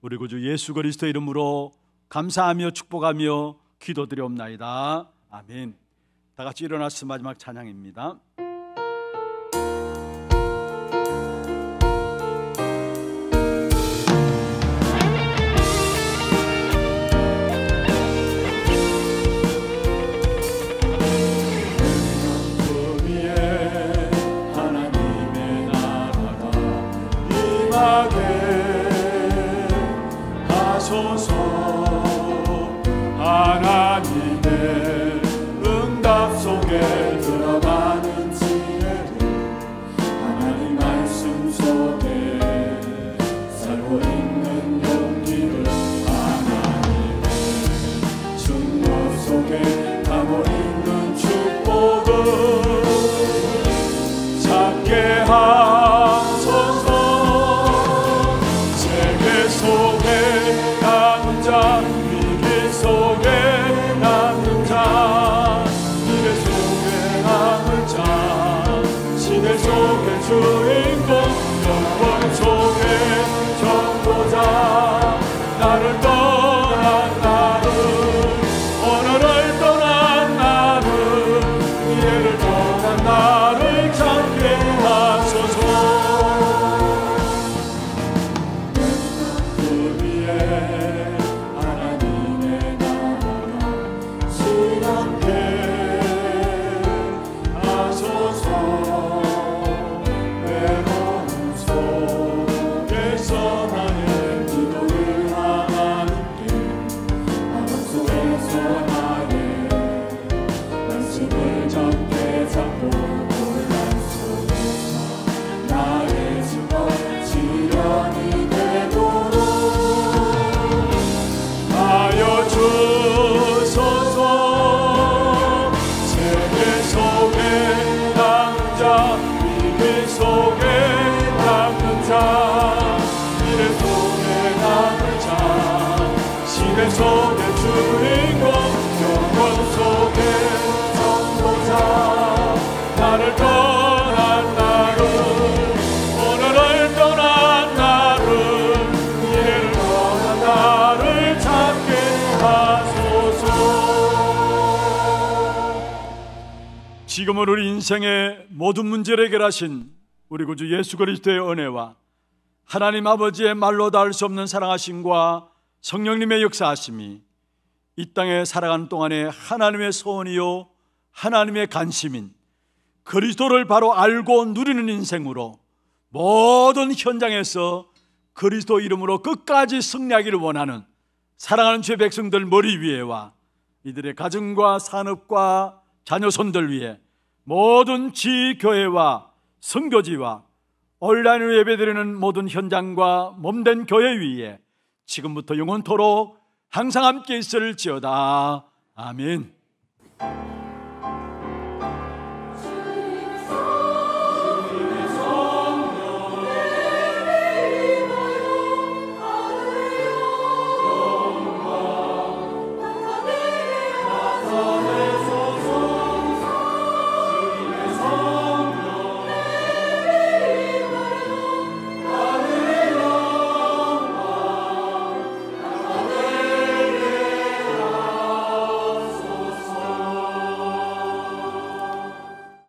우리 구주 예수 그리스도 이름으로 감사하며 축복하며 기도드리옵나이다. 아멘. 다 같이 일어나서 마지막 찬양입니다. 하나님의 응답 속에 들어가는 지혜를 하나님 말씀 속에 살고 있는 용기를 하나님의 증거 속에 가고 있는 축복을 찾게 하소서. 세계 속에 남은 자, 위기 속에 남은 자 속의 주인공 영원 속의 선보자 나를 떠난 나를 오늘을 떠난 나를 미래를 떠난 나를 찾게 하소서. 지금은 우리 인생의 모든 문제를 해결하신 우리 구주 예수 그리스도의 은혜와 하나님 아버지의 말로 닿을 수 없는 사랑하심과 성령님의 역사하심이 이 땅에 살아가는 동안에 하나님의 소원이요 하나님의 관심인 그리스도를 바로 알고 누리는 인생으로 모든 현장에서 그리스도 이름으로 끝까지 승리하기를 원하는 사랑하는 주의 백성들 머리 위에와 이들의 가정과 산업과 자녀손들 위해 모든 지교회와 선교지와 온라인으로 예배드리는 모든 현장과 몸된 교회 위에 지금부터 영원토록 항상 함께 있을지어다. 아멘.